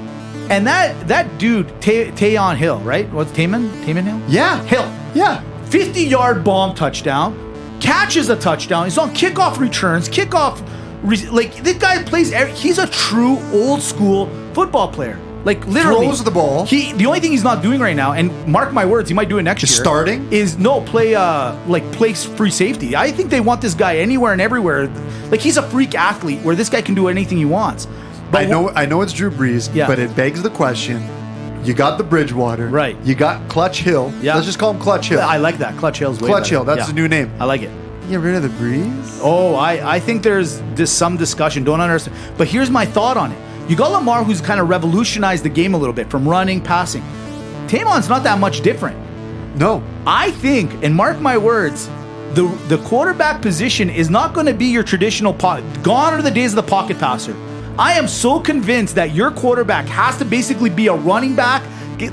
And that dude, Tayon Hill, right? What's Taman Hill? Yeah. Hill. Yeah. 50-yard bomb touchdown, catches a touchdown. He's on kickoff returns, this guy plays. He's a true old school football player. Like literally Throws the ball. The only thing he's not doing right now, and mark my words, he might do it next year. Starting is play free safety. I think they want this guy anywhere and everywhere. Like he's a freak athlete where this guy can do anything he wants. But I know it's Drew Brees, Yeah. but it begs the question. You got the Bridgewater. Right. You got Clutch Hill. Yeah. Let's just call him Clutch Hill. I like that. Clutch Hill's way Clutch better. Hill. That's Yeah. the new name. I like it. Get rid of the Brees? Oh, I think there's some discussion. Don't understand. But here's my thought on it. You got Lamar, who's kind of revolutionized the game a little bit from running, passing. Tamon's not that much different. No. I think, and mark my words, the quarterback position is not going to be your traditional pocket. Gone are the days of the pocket passer. I am so convinced that your quarterback has to basically be a running back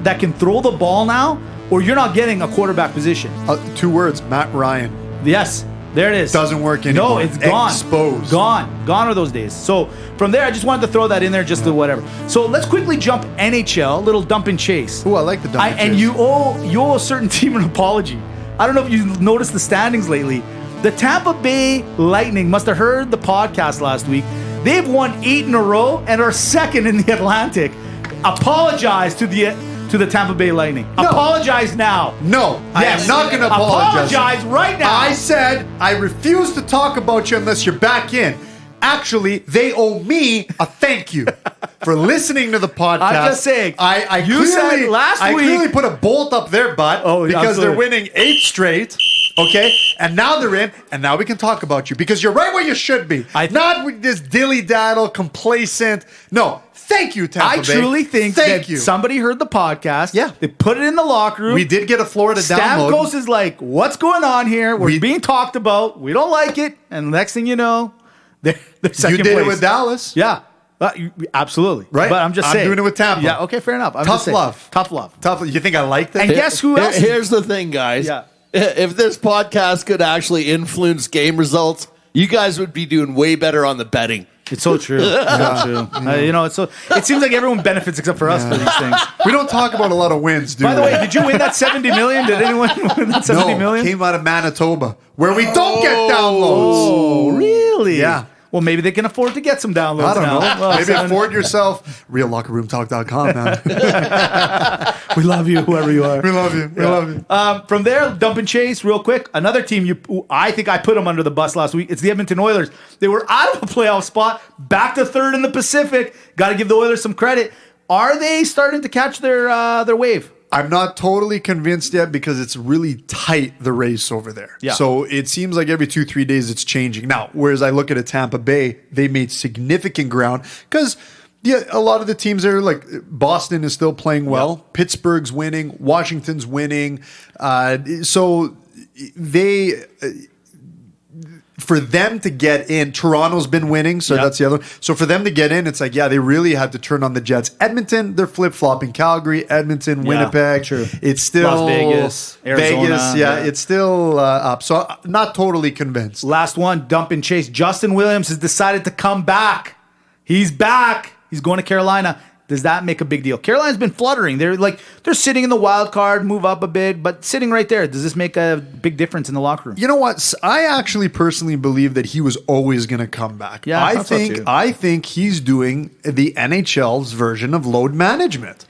that can throw the ball now, or you're not getting a quarterback position. 2 words, Matt Ryan. Yes, there it is. Doesn't work anymore. No, it's gone. Exposed. Gone are those days. So from there, I just wanted to throw that in there just to whatever. So let's quickly jump NHL, little dump and chase. Ooh, I like the dump and chase. And you owe a certain team an apology. I don't know if you've noticed the standings lately. The Tampa Bay Lightning must have heard the podcast last week. They've won 8 in a row and are second in the Atlantic. Apologize to the Tampa Bay Lightning. No. Apologize now. No, I am not going to apologize. Apologize right now. I said I refuse to talk about you unless you're back in. Actually, they owe me a thank you for listening to the podcast. I'm just saying. I clearly put a bolt up their butt because they're winning 8 straight. Okay, and now they're in, and now we can talk about you because you're right where you should be. Not with this dilly-daddle, complacent. No, thank you, Tampa Bay. I truly think somebody heard the podcast. Yeah. They put it in the locker room. We did get a Florida download. Stamkos is like, what's going on here? We're being talked about. We don't like it. And the next thing you know, they're second You did place. it with Dallas. Yeah. Absolutely. Right? But I'm just saying. I'm doing it with Tampa. Yeah, okay, fair enough. Tough love. Tough love. You think I like that? And guess who else? Here's the thing, guys. Yeah. If this podcast could actually influence game results, you guys would be doing way better on the betting. It's so true. It's so true. It seems like everyone benefits except for us for these things. We don't talk about a lot of wins, do we? By the way, did you win that 70 million? Did anyone win that 70 million? Came out of Manitoba, where we don't get downloads. Oh, really? Yeah. Well, maybe they can afford to get some downloads I don't now. know. Maybe afford yourself. RealLockerRoomTalk.com, man. We love you, whoever you are. We love you. We love you. From there, dump and chase real quick. Another team, I think I put them under the bus last week. It's the Edmonton Oilers. They were out of a playoff spot, back to third in the Pacific. Got to give the Oilers some credit. Are they starting to catch their wave? I'm not totally convinced yet because it's really tight, the race over there. Yeah. So it seems like every 2-3 days it's changing. Now, whereas I look at Tampa Bay, they made significant ground because a lot of the teams there, like Boston is still playing well. Yeah. Pittsburgh's winning. Washington's winning. So they... For them to get in, Toronto's been winning, so that's the other one. So for them to get in, it's like, they really had to turn on the Jets. Edmonton, they're flip-flopping. Calgary, Edmonton, Winnipeg. True. It's still... Las Vegas, Arizona. It's still up. So not totally convinced. Last one, dump and chase. Justin Williams has decided to come back. He's back. He's going to Carolina. Does that make a big deal? Carolina's been fluttering. They're sitting in the wild card, move up a bit, but sitting right there. Does this make a big difference in the locker room? You know what? I actually personally believe that he was always going to come back. Yeah, I think he's doing the NHL's version of load management.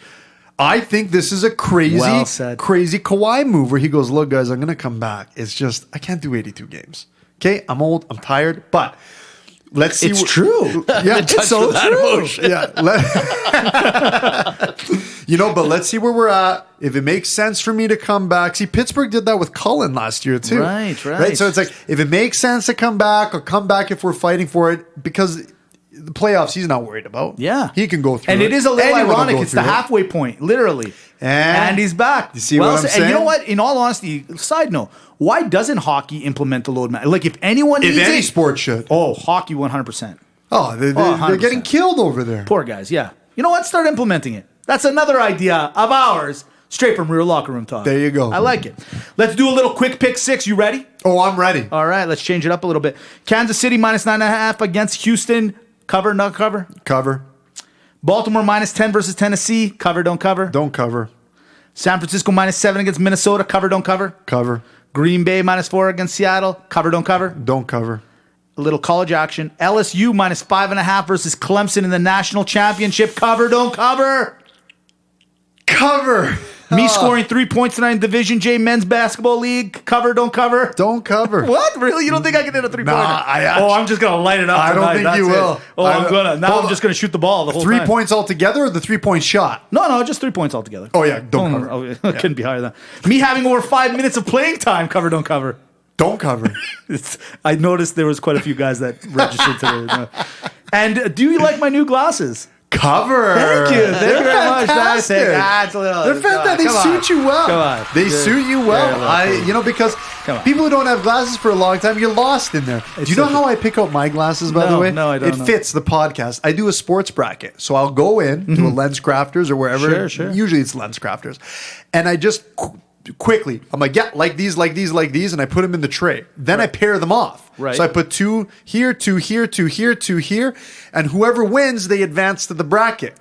I think this is a crazy Kawhi move where he goes, look, guys, I'm going to come back. It's just, I can't do 82 games. Okay? I'm old. I'm tired. But let's see. It's true. Yeah, it's so true. Yeah. But let's see where we're at. If it makes sense for me to come back. See, Pittsburgh did that with Cullen last year too. Right. So it's like, if it makes sense to come back, I'll come back if we're fighting for it because the playoffs he's not worried about. Yeah. He can go through and it. And it is a little ironic. It's the it. halfway point, literally. And he's back. You see what I'm saying? And you know what? In all honesty, side note, why doesn't hockey implement the load management? Like, if anyone needs any sport should. Oh, hockey 100%. Oh, they're getting killed over there. Poor guys, yeah. You know what? Start implementing it. That's another idea of ours, straight from Real Locker Room Talk. There you go. I like it. Let's do a little quick pick six. You ready? Oh, I'm ready. All right, let's change it up a little bit. Kansas City -9.5 against Houston. Cover, not cover? Cover. Baltimore -10 versus Tennessee. Cover, don't cover. Don't cover. San Francisco -7 against Minnesota. Cover, don't cover. Cover. Green Bay -4 against Seattle. Cover, don't cover. Don't cover. A little college action. LSU -5.5 versus Clemson in the national championship. Cover, don't cover. Cover. Me scoring 3 points tonight in Division J Men's Basketball League. Cover, don't cover. Don't cover. What? Really? You don't think I can hit a 3-pointer? Nah, I'm just going to light it up I don't tonight. think That's you it. will. I'm going to. Now I'm just going to shoot the ball the whole 3 time. points altogether or the 3-point shot? No, just 3 points altogether. Oh, yeah. Don't cover. It couldn't be higher than that. Me having over 5 minutes of playing time. Cover, don't cover. Don't cover. I noticed there was quite a few guys that registered today. And do you like my new glasses? Cover. Thank you. Thank you very much. Fantastic. That's a little. They're fantastic. They suit you well. Come on. They suit you well. Because Come on. people who don't have glasses for a long time, you're lost in there. Do you know how I pick out my glasses, by the way? No, I don't It know. fits the podcast. I do a sports bracket. So I'll go in to a Lens Crafters or wherever. Sure. Usually it's Lens Crafters. And I just quickly, I'm like, yeah, like these, and I put them in the tray. Then I pair them off. Right. So I put 2 here, 2 here, 2 here, 2 here, and whoever wins, they advance to the bracket.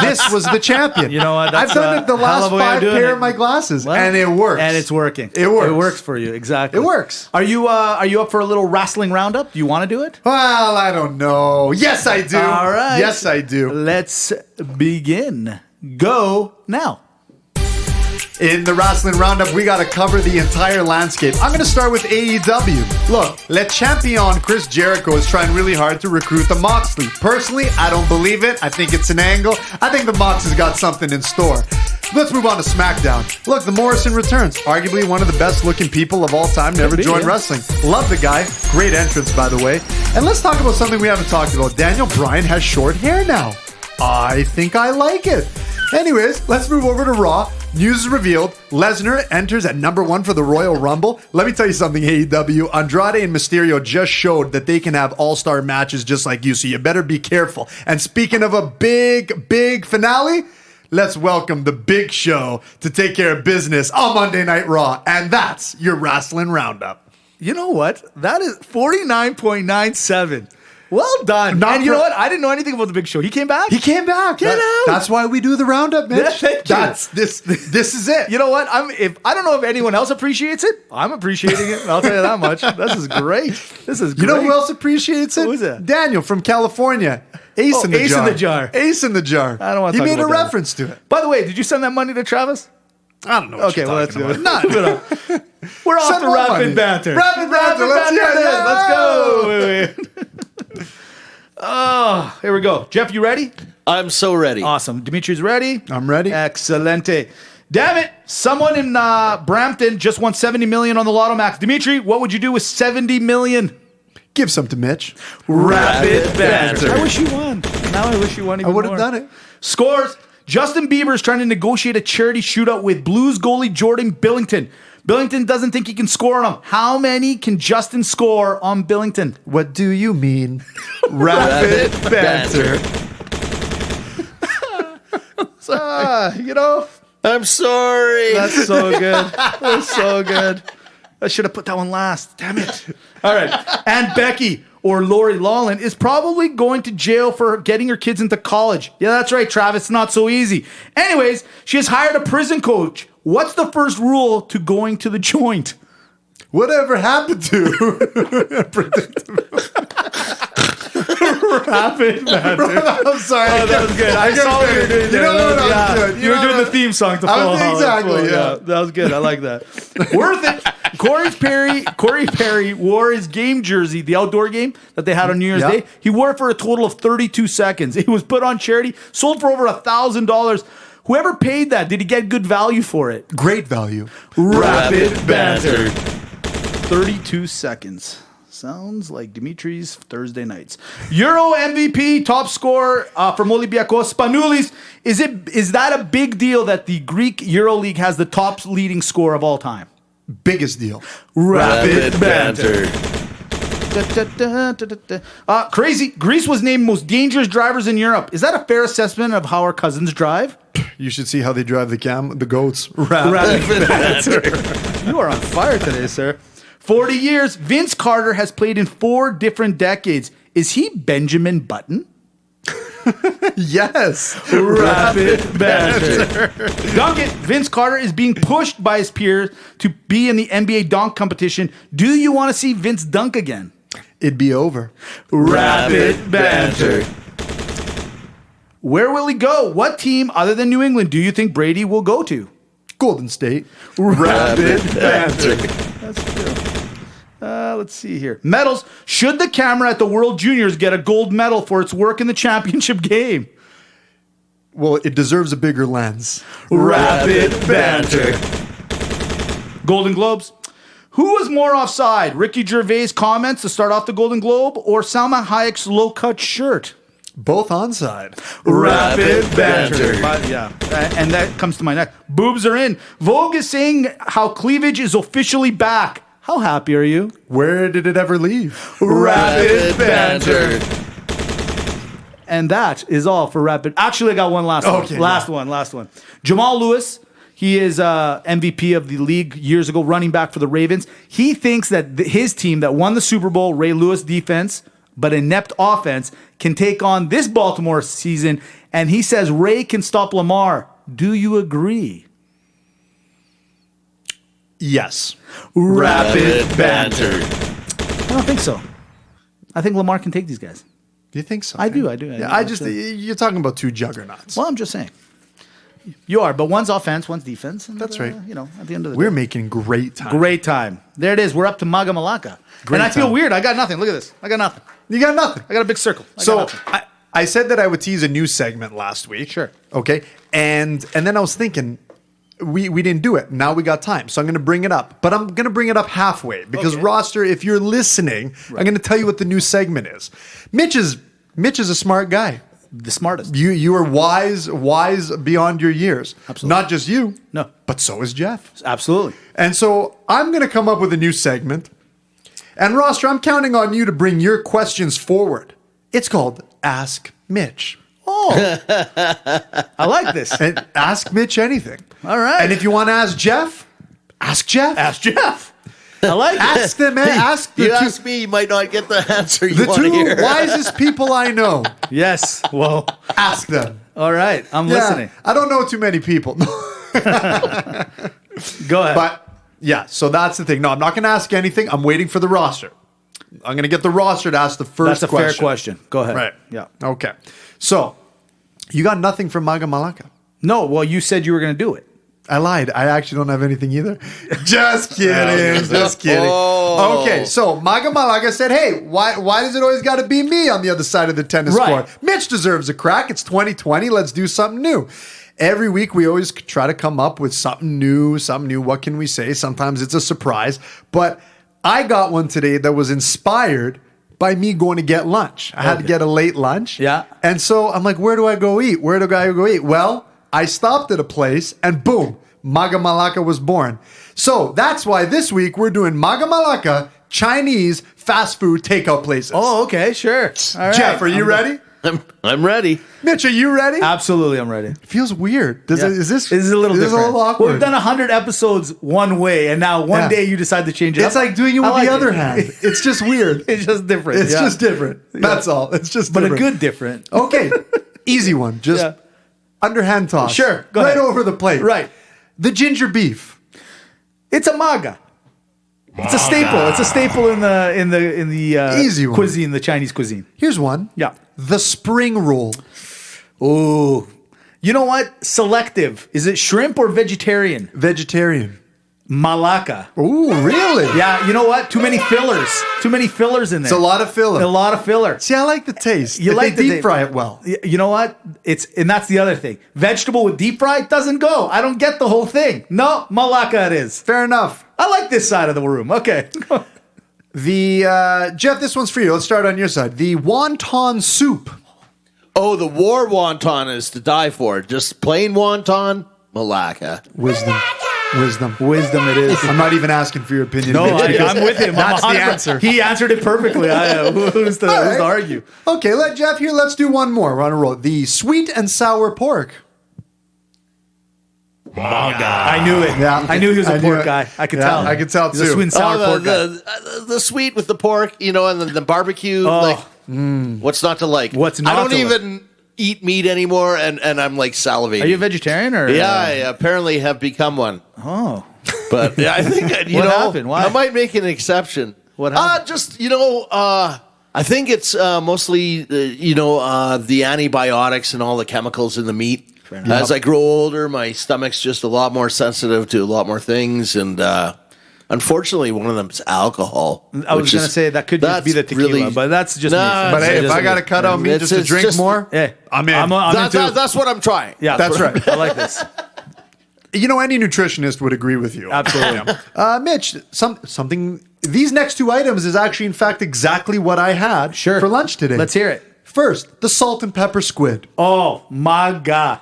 This was the champion. You know what? I've done it the hell last of a way of 5 doing pair it. of my glasses, Well, and it works. And it's working. It works. It works for you. Exactly. It works. Are you up for a little Wrasslin Roundup? Do you want to do it? Well, I don't know. Yes, I do. All right. Yes, I do. Let's begin. Go now. In the Wrasslin Roundup, we got to cover the entire landscape. I'm going to start with AEW. Look, Le Champion Chris Jericho is trying really hard to recruit the Moxley. Personally, I don't believe it. I think it's an angle. I think the Mox has got something in store. Let's move on to SmackDown. Look, the Morrison returns. Arguably one of the best looking people of all time to ever join wrestling. Love the guy. Great entrance, by the way. And let's talk about something we haven't talked about. Daniel Bryan has short hair now. I think I like it. Anyways, let's move over to Raw. News is revealed. Lesnar enters at number 1 for the Royal Rumble. Let me tell you something, AEW. Andrade and Mysterio just showed that they can have all-star matches just like you, so you better be careful. And speaking of a big finale, let's welcome the Big Show to take care of business on Monday Night Raw. And that's your Wrasslin Roundup. You know what? That is 49.97. Well done. Not and you for- know what? I didn't know anything about the Big Show. He came back? He came back. Get out. That's why we do the Roundup, Mitch. Yeah, thank you. This is it. You know what? I don't know if anyone else appreciates it. I'm appreciating it. I'll tell you that much. This is great. This is great. You know who else appreciates it? Who is that? Daniel from California. Ace in the Ace jar. in the jar. Ace in the jar. I don't want to He talk made a about that. reference to it. By the way, did you send that money to Travis? I don't know. What Okay, you're well, let's talking do about. it. None. We're off Send to more Rapid money. Banter. Rapid Banter. Let's hear it. Let's go. Oh, here we go. Jeff, you ready? I'm so ready. Awesome. Dimitri's ready? I'm ready. Excelente. Damn it. Someone in Brampton just won $70 million on the Lotto Max. Dimitri, what would you do with $70 million? Give some to Mitch. Rapid Banter. I wish you won. Now I wish you won even I would have more. done it. Scores. Justin Bieber is trying to negotiate a charity shootout with Blues goalie Jordan Billington. Billington doesn't think he can score on him. How many can Justin score on Billington? What do you mean? Rapid Banter. You know, I'm sorry. that's so good. That's so good. I should have put that one last. Damn it. All right. And Becky, or Lori Lawlin, is probably going to jail for getting her kids into college. Yeah, that's right, Travis. It's not so easy. Anyways, she has hired a prison coach. What's the first rule to going to the joint? Whatever happened to? Rapid Banter. I'm sorry. Oh, that was good. I saw what you were doing there. You know what I'm doing. You were doing the theme song to I Full was House. exactly, yeah. That was good. I like that. Worth it. Corey Perry wore his game jersey, the outdoor game that they had on New Year's Yeah. Day. He wore it for a total of 32 seconds. It was put on charity, sold for over $1,000. Whoever paid that, did he get good value for it? Great value. Rapid Banter. 32 seconds. Sounds like Dimitri's Thursday nights. Euro MVP, top scorer for Olympiacos, Spanoulis. Is that a big deal that the Greek Euro League has the top leading score of all time? Biggest deal. Rapid Banter. Crazy. Greece was named most dangerous drivers in Europe. Is that a fair assessment of how our cousins drive? You should see how they drive the goats. Rapid Banter. You are on fire today, sir. 40 years. Vince Carter has played in 4 different decades. Is he Benjamin Button? Yes. Rapid banter. Dunk it. Vince Carter is being pushed by his peers to be in the NBA dunk competition. Do you want to see Vince dunk again? It'd be over. Rapid banter. Where will he go? What team other than New England do you think Brady will go to? Golden State. Rapid banter. That's true. Let's see here. Medals. Should the camera at the World Juniors get a gold medal for its work in the championship game? Well, it deserves a bigger lens. Rapid banter. Golden Globes. Who was more offside? Ricky Gervais' comments to start off the Golden Globe or Salma Hayek's low-cut shirt? Both onside. Rapid banter. Yeah. And that comes to my neck. Boobs are in. Vogue is saying how cleavage is officially back. How happy are you? Where did it ever leave? Rapid banter. And that is all for rapid. Actually, I got one last one. Okay, Last one. Jamal Lewis, he is MVP of the league years ago, running back for the Ravens. He thinks that his team that won the Super Bowl, Ray Lewis defense, but inept offense, can take on this Baltimore season. And he says Ray can stop Lamar. Do you agree? Yes. Rapid banter. I don't think so. I think Lamar can take these guys. Do you think so? I do. Yeah, you're talking about two juggernauts. Well, I'm just saying. You are, but one's offense, one's defense. And, That's right. You know, at the end of the We're day. making great time. Great time. There it is. We're up to Maga Malaka. Great And I feel time. weird. I got nothing. Look at this. I got nothing. You got nothing. I got a big circle. So I said that I would tease a new segment last week. Sure. Okay. And then I was thinking, we didn't do it. Now we got time. So I'm going to bring it up. But I'm going to bring it up halfway. Because Okay. Roster, if you're listening, I'm going to tell you what the new segment is. Mitch is a smart guy. The smartest. You are wise beyond your years. Absolutely. Not just you. No. But so is Jeff. Absolutely. And so I'm going to come up with a new segment. And Roster, I'm counting on you to bring your questions forward. It's called Ask Mitch. Oh. I like this. And ask Mitch anything. All right. And if you want to ask Jeff, ask Jeff. Ask Jeff. I like it. Ask them. Ask the You two, ask me, you might not get the answer you the want to two hear. wisest people I know. Yes. Well, Ask them. all right. I'm Yeah, listening. I don't know too many people. Go ahead. But yeah, so that's the thing. No, I'm not going to ask anything. I'm waiting for the roster. I'm going to get the roster to ask the first That's a question. fair question. Go ahead. Right. Yeah. Okay. So you got nothing from Maga Malaka. No, well, you said you were going to do it. I lied. I actually don't have anything either. Just kidding. Just kidding. Oh. Okay, so Maga Malaka said, hey, why does it always got to be me on the other side of the tennis Right. court? Mitch deserves a crack. It's 2020. Let's do something new. Every week we always try to come up with something new. What can we say? Sometimes it's a surprise. But I got one today that was inspired by me going to get lunch. I had to get a late lunch. Yeah. And so I'm like, where do I go eat? Well, I stopped at a place and boom, Maga Malaka was born. So that's why this week we're doing Maga Malaka Chinese fast food takeout places. Oh, okay. Sure. All right. Jeff, are you ready? I'm ready. Mitch, are you ready? Absolutely, I'm ready. Feels weird. Yeah. Is this a little is this different? awkward? Well, we've done 100 episodes one way, and now one Yeah. day you decide to change it It's up. like doing it with I like the other hand. It's just weird. It's just different. It's yeah. just different. That's all. It's just But different. a good different. Okay. Easy one. Just Yeah. underhand toss. Sure, go right ahead. over the plate. Right. The ginger beef. It's a Maga. It's a staple. It's a staple in the Easy one. cuisine, the Chinese cuisine. Here's one. Yeah. The spring roll. Ooh. You know what? Selective. Is it shrimp or vegetarian? Vegetarian. Malaka. Ooh, really? Yeah, you know what? Too many fillers. Too many fillers in there. It's a lot of filler. A lot of filler. See, I like the taste. You If like they the deep fry it well. You know what? And that's the other thing. Vegetable with deep fry doesn't go. I don't get the whole thing. No, Malaka it is. Fair enough. I like this side of the room. Okay. The Jeff, this one's for you. Let's start on your side. The wonton soup. Oh, the war wonton is to die for. Just plain wonton, Malaka. Wisdom. Wisdom it is. I'm not even asking for your opinion. No, Mitch. I'm with him. That's I'm the 100%. answer. He answered it perfectly. Who's to All right. argue? Okay, let's do one more. We're on a roll. The sweet and sour pork. I knew it. Yeah. I knew he was a I knew pork it. guy. I could Yeah, tell. I could tell He's a too. sweet and sour pork guy. the sweet with the pork, and the barbecue. Oh. What's not to like? What's not I don't to like? even eat meat anymore, and I'm like salivating. Are you a vegetarian or? Yeah, I apparently have become one. Oh. But yeah, I think What happened? Why? I might make an exception. What happened? Just I think it's mostly the antibiotics and all the chemicals in the meat. As I grow older, my stomach's just a lot more sensitive to a lot more things, and unfortunately, one of them is alcohol. I was going to say that could just be the tequila, but that's just me. But hey, if I got to cut out meat just to drink more, yeah, I'm in. That's what I'm trying. Yeah, that's right. I like this. You know, any nutritionist would agree with you. Absolutely. Mitch, something. These next two items is actually, in fact, exactly what I had for lunch today. Let's hear it. First, the salt and pepper squid. Oh, Maga.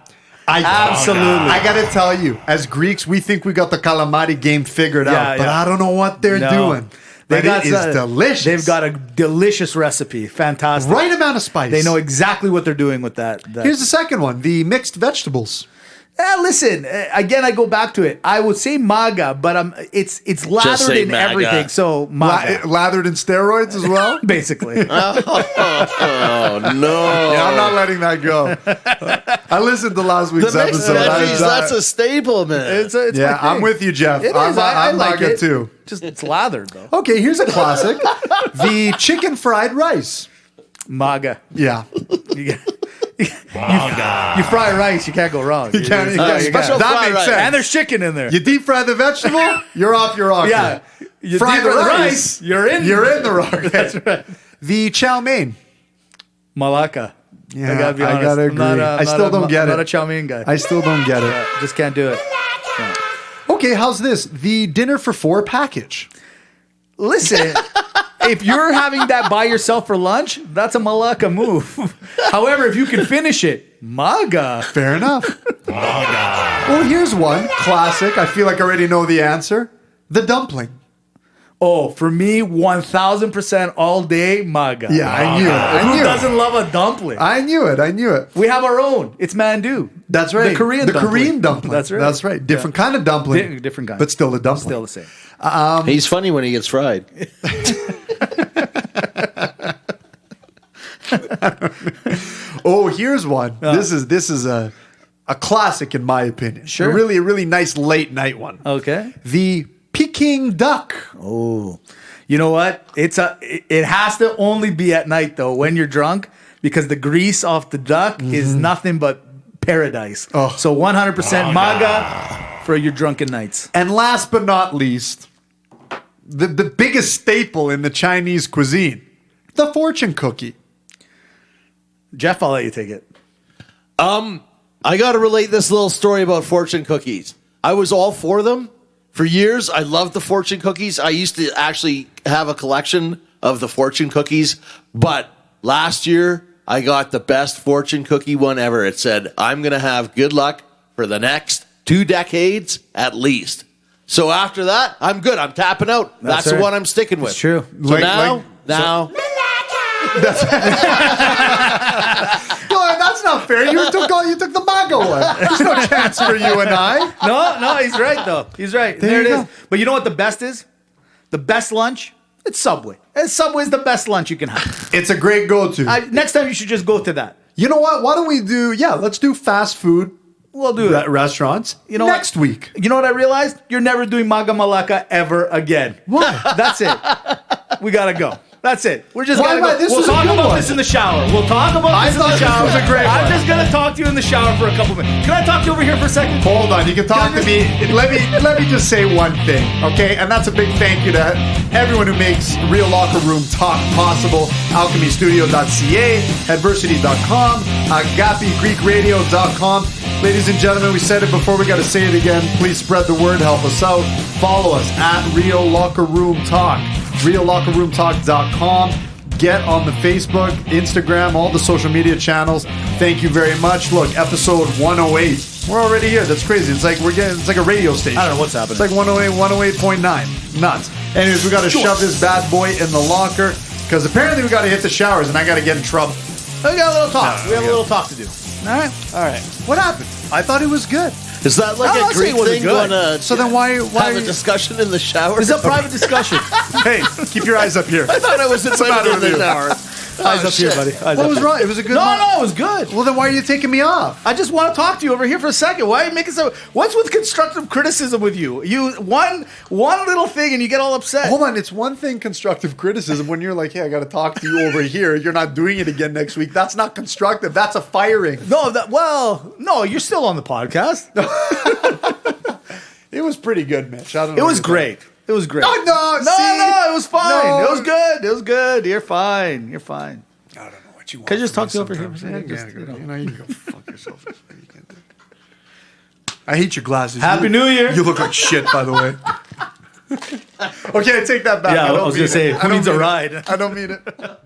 Absolutely. I got to tell you, as Greeks, we think we got the calamari game figured out, but I don't know what they're doing. It is delicious. They've got a delicious recipe. Fantastic. Right amount of spice. They know exactly what they're doing with that. Here's the second one, the mixed vegetables. Listen, again, I go back to it. I would say Maga, but it's lathered in Maga. everything. So Maga. Lathered in steroids as well? Basically. Oh, no. Yeah, I'm not letting that go. I listened to last week's The mixed episode. veggies, that's a staple, man. It's my thing. I'm with you, Jeff. It is. I I'm like Maga it. too. Just it's lathered though. Okay, here's a classic. The chicken fried rice. Maga. Yeah. You fry rice, you can't go wrong. You can't. Special That fried makes rice. sense. And there's chicken in there. You deep fry the vegetable, you're off your rocker. Yeah. You Fry deep the fry rice, you're in. You're in the rocker. That's right. The chow mein. Malaka. Yeah, I gotta be honest. gotta agree. I still don't get I'm it. not a chow mein guy. I still don't get it. Just can't do it. Okay, how's this? The dinner for four package. Listen, if you're having that by yourself for lunch, that's a Malaka move. However, if you can finish it, Maga. Fair enough. Well, here's one classic. I feel like I already know the answer. The dumpling. Oh, for me, 1,000% all day, Maga. Yeah, I knew it. Who doesn't love a dumpling? I knew it. We have our own. It's Mandu. That's right. The Korean dumpling. That's right. Different kind of dumpling. Different kind. But still the dumpling. Still the same. He's funny when he gets fried. Oh, here's one. This is a classic in my opinion. Sure. A really nice late night one. Okay. The Peking duck. Oh, you know what? It has to only be at night though when you're drunk because the grease off the duck is nothing but paradise. Oh. So 100% Maga for your drunken nights. And last but not least, the biggest staple in the Chinese cuisine, the fortune cookie. Jeff, I'll let you take it. I got to relate this little story about fortune cookies. I was all for them. For years, I loved the fortune cookies. I used to actually have a collection of the fortune cookies. But last year, I got the best fortune cookie one ever. It said, I'm going to have good luck for the next 2 decades at least. So after that, I'm good. I'm tapping out. That's the right. one I'm sticking with. It's true. So now. That's not fair. You took the Maga one. There's no chance for you and I. No, he's right though. He's right. There it is. But you know what the best is? The best lunch? It's Subway. And Subway's the best lunch you can have. It's a great go-to. Next time you should just go to that. You know what? Why don't we do? Yeah, let's do fast food. We'll do it. Restaurants. You know next week. You know what I realized? You're never doing Maga Malaka ever again. Why? That's it. We gotta go. That's it. We're just Why gonna go. not? This We'll was a talk good about one. this in the shower. We'll talk about I this in the thought this shower. was a great I'm one. just gonna talk to you in the shower for a couple minutes. Can I talk to you over here for a second? Hold on, you can talk to me. Let me just say one thing, okay? And that's a big thank you to everyone who makes Real Locker Room Talk possible. AlchemyStudio.ca, Adversity.com, AgapeGreekRadio.com. Ladies and gentlemen, we said it before, we got to say it again. Please spread the word, help us out. Follow us at Real Locker Room Talk, RealLockerRoomTalk.com. Get on the Facebook, Instagram, all the social media channels. Thank you very much. Look, episode 108. We're already here. That's crazy. It's like it's like a radio station. I don't know what's happening. It's like 108, 108.9. Nuts. Anyways, we got to shove this bad boy in the locker because apparently we got to hit the showers and I got to get in trouble. We got a little talk. We have a little talk to do. All right. What happened? I thought it was good. Is that like I'll a say Greek it wasn't thing? good. Going to So then why have a discussion in the shower? It's a private discussion. Hey, keep your eyes up here. I thought I was invited in with the you? shower. Eyes up here, buddy. Eyes What up was here. wrong? It was a good. No, it was good. Well, then why are you taking me off? I just want to talk to you over here for a second. Why are you making so? What's with constructive criticism with you? You one little thing and you get all upset. Hold on, it's one thing constructive criticism when you're like, hey, I got to talk to you over here. You're not doing it again next week. That's not constructive. That's a firing. No, you're still on the podcast. It was pretty good, Mitch. I don't know. It was great. It was great. No, it was fine. No. It was good. It was good. You're fine. You're fine. I don't know what you want. Can I just from talk me to you over here? sometimes. Just, Yeah, you know. you can go fuck yourself. You can do it. I hate your glasses. Happy New Year. You look like shit, by the way. Okay, I take that back. Yeah, I was mean gonna say, it. who I don't needs a mean it. ride? I don't mean it.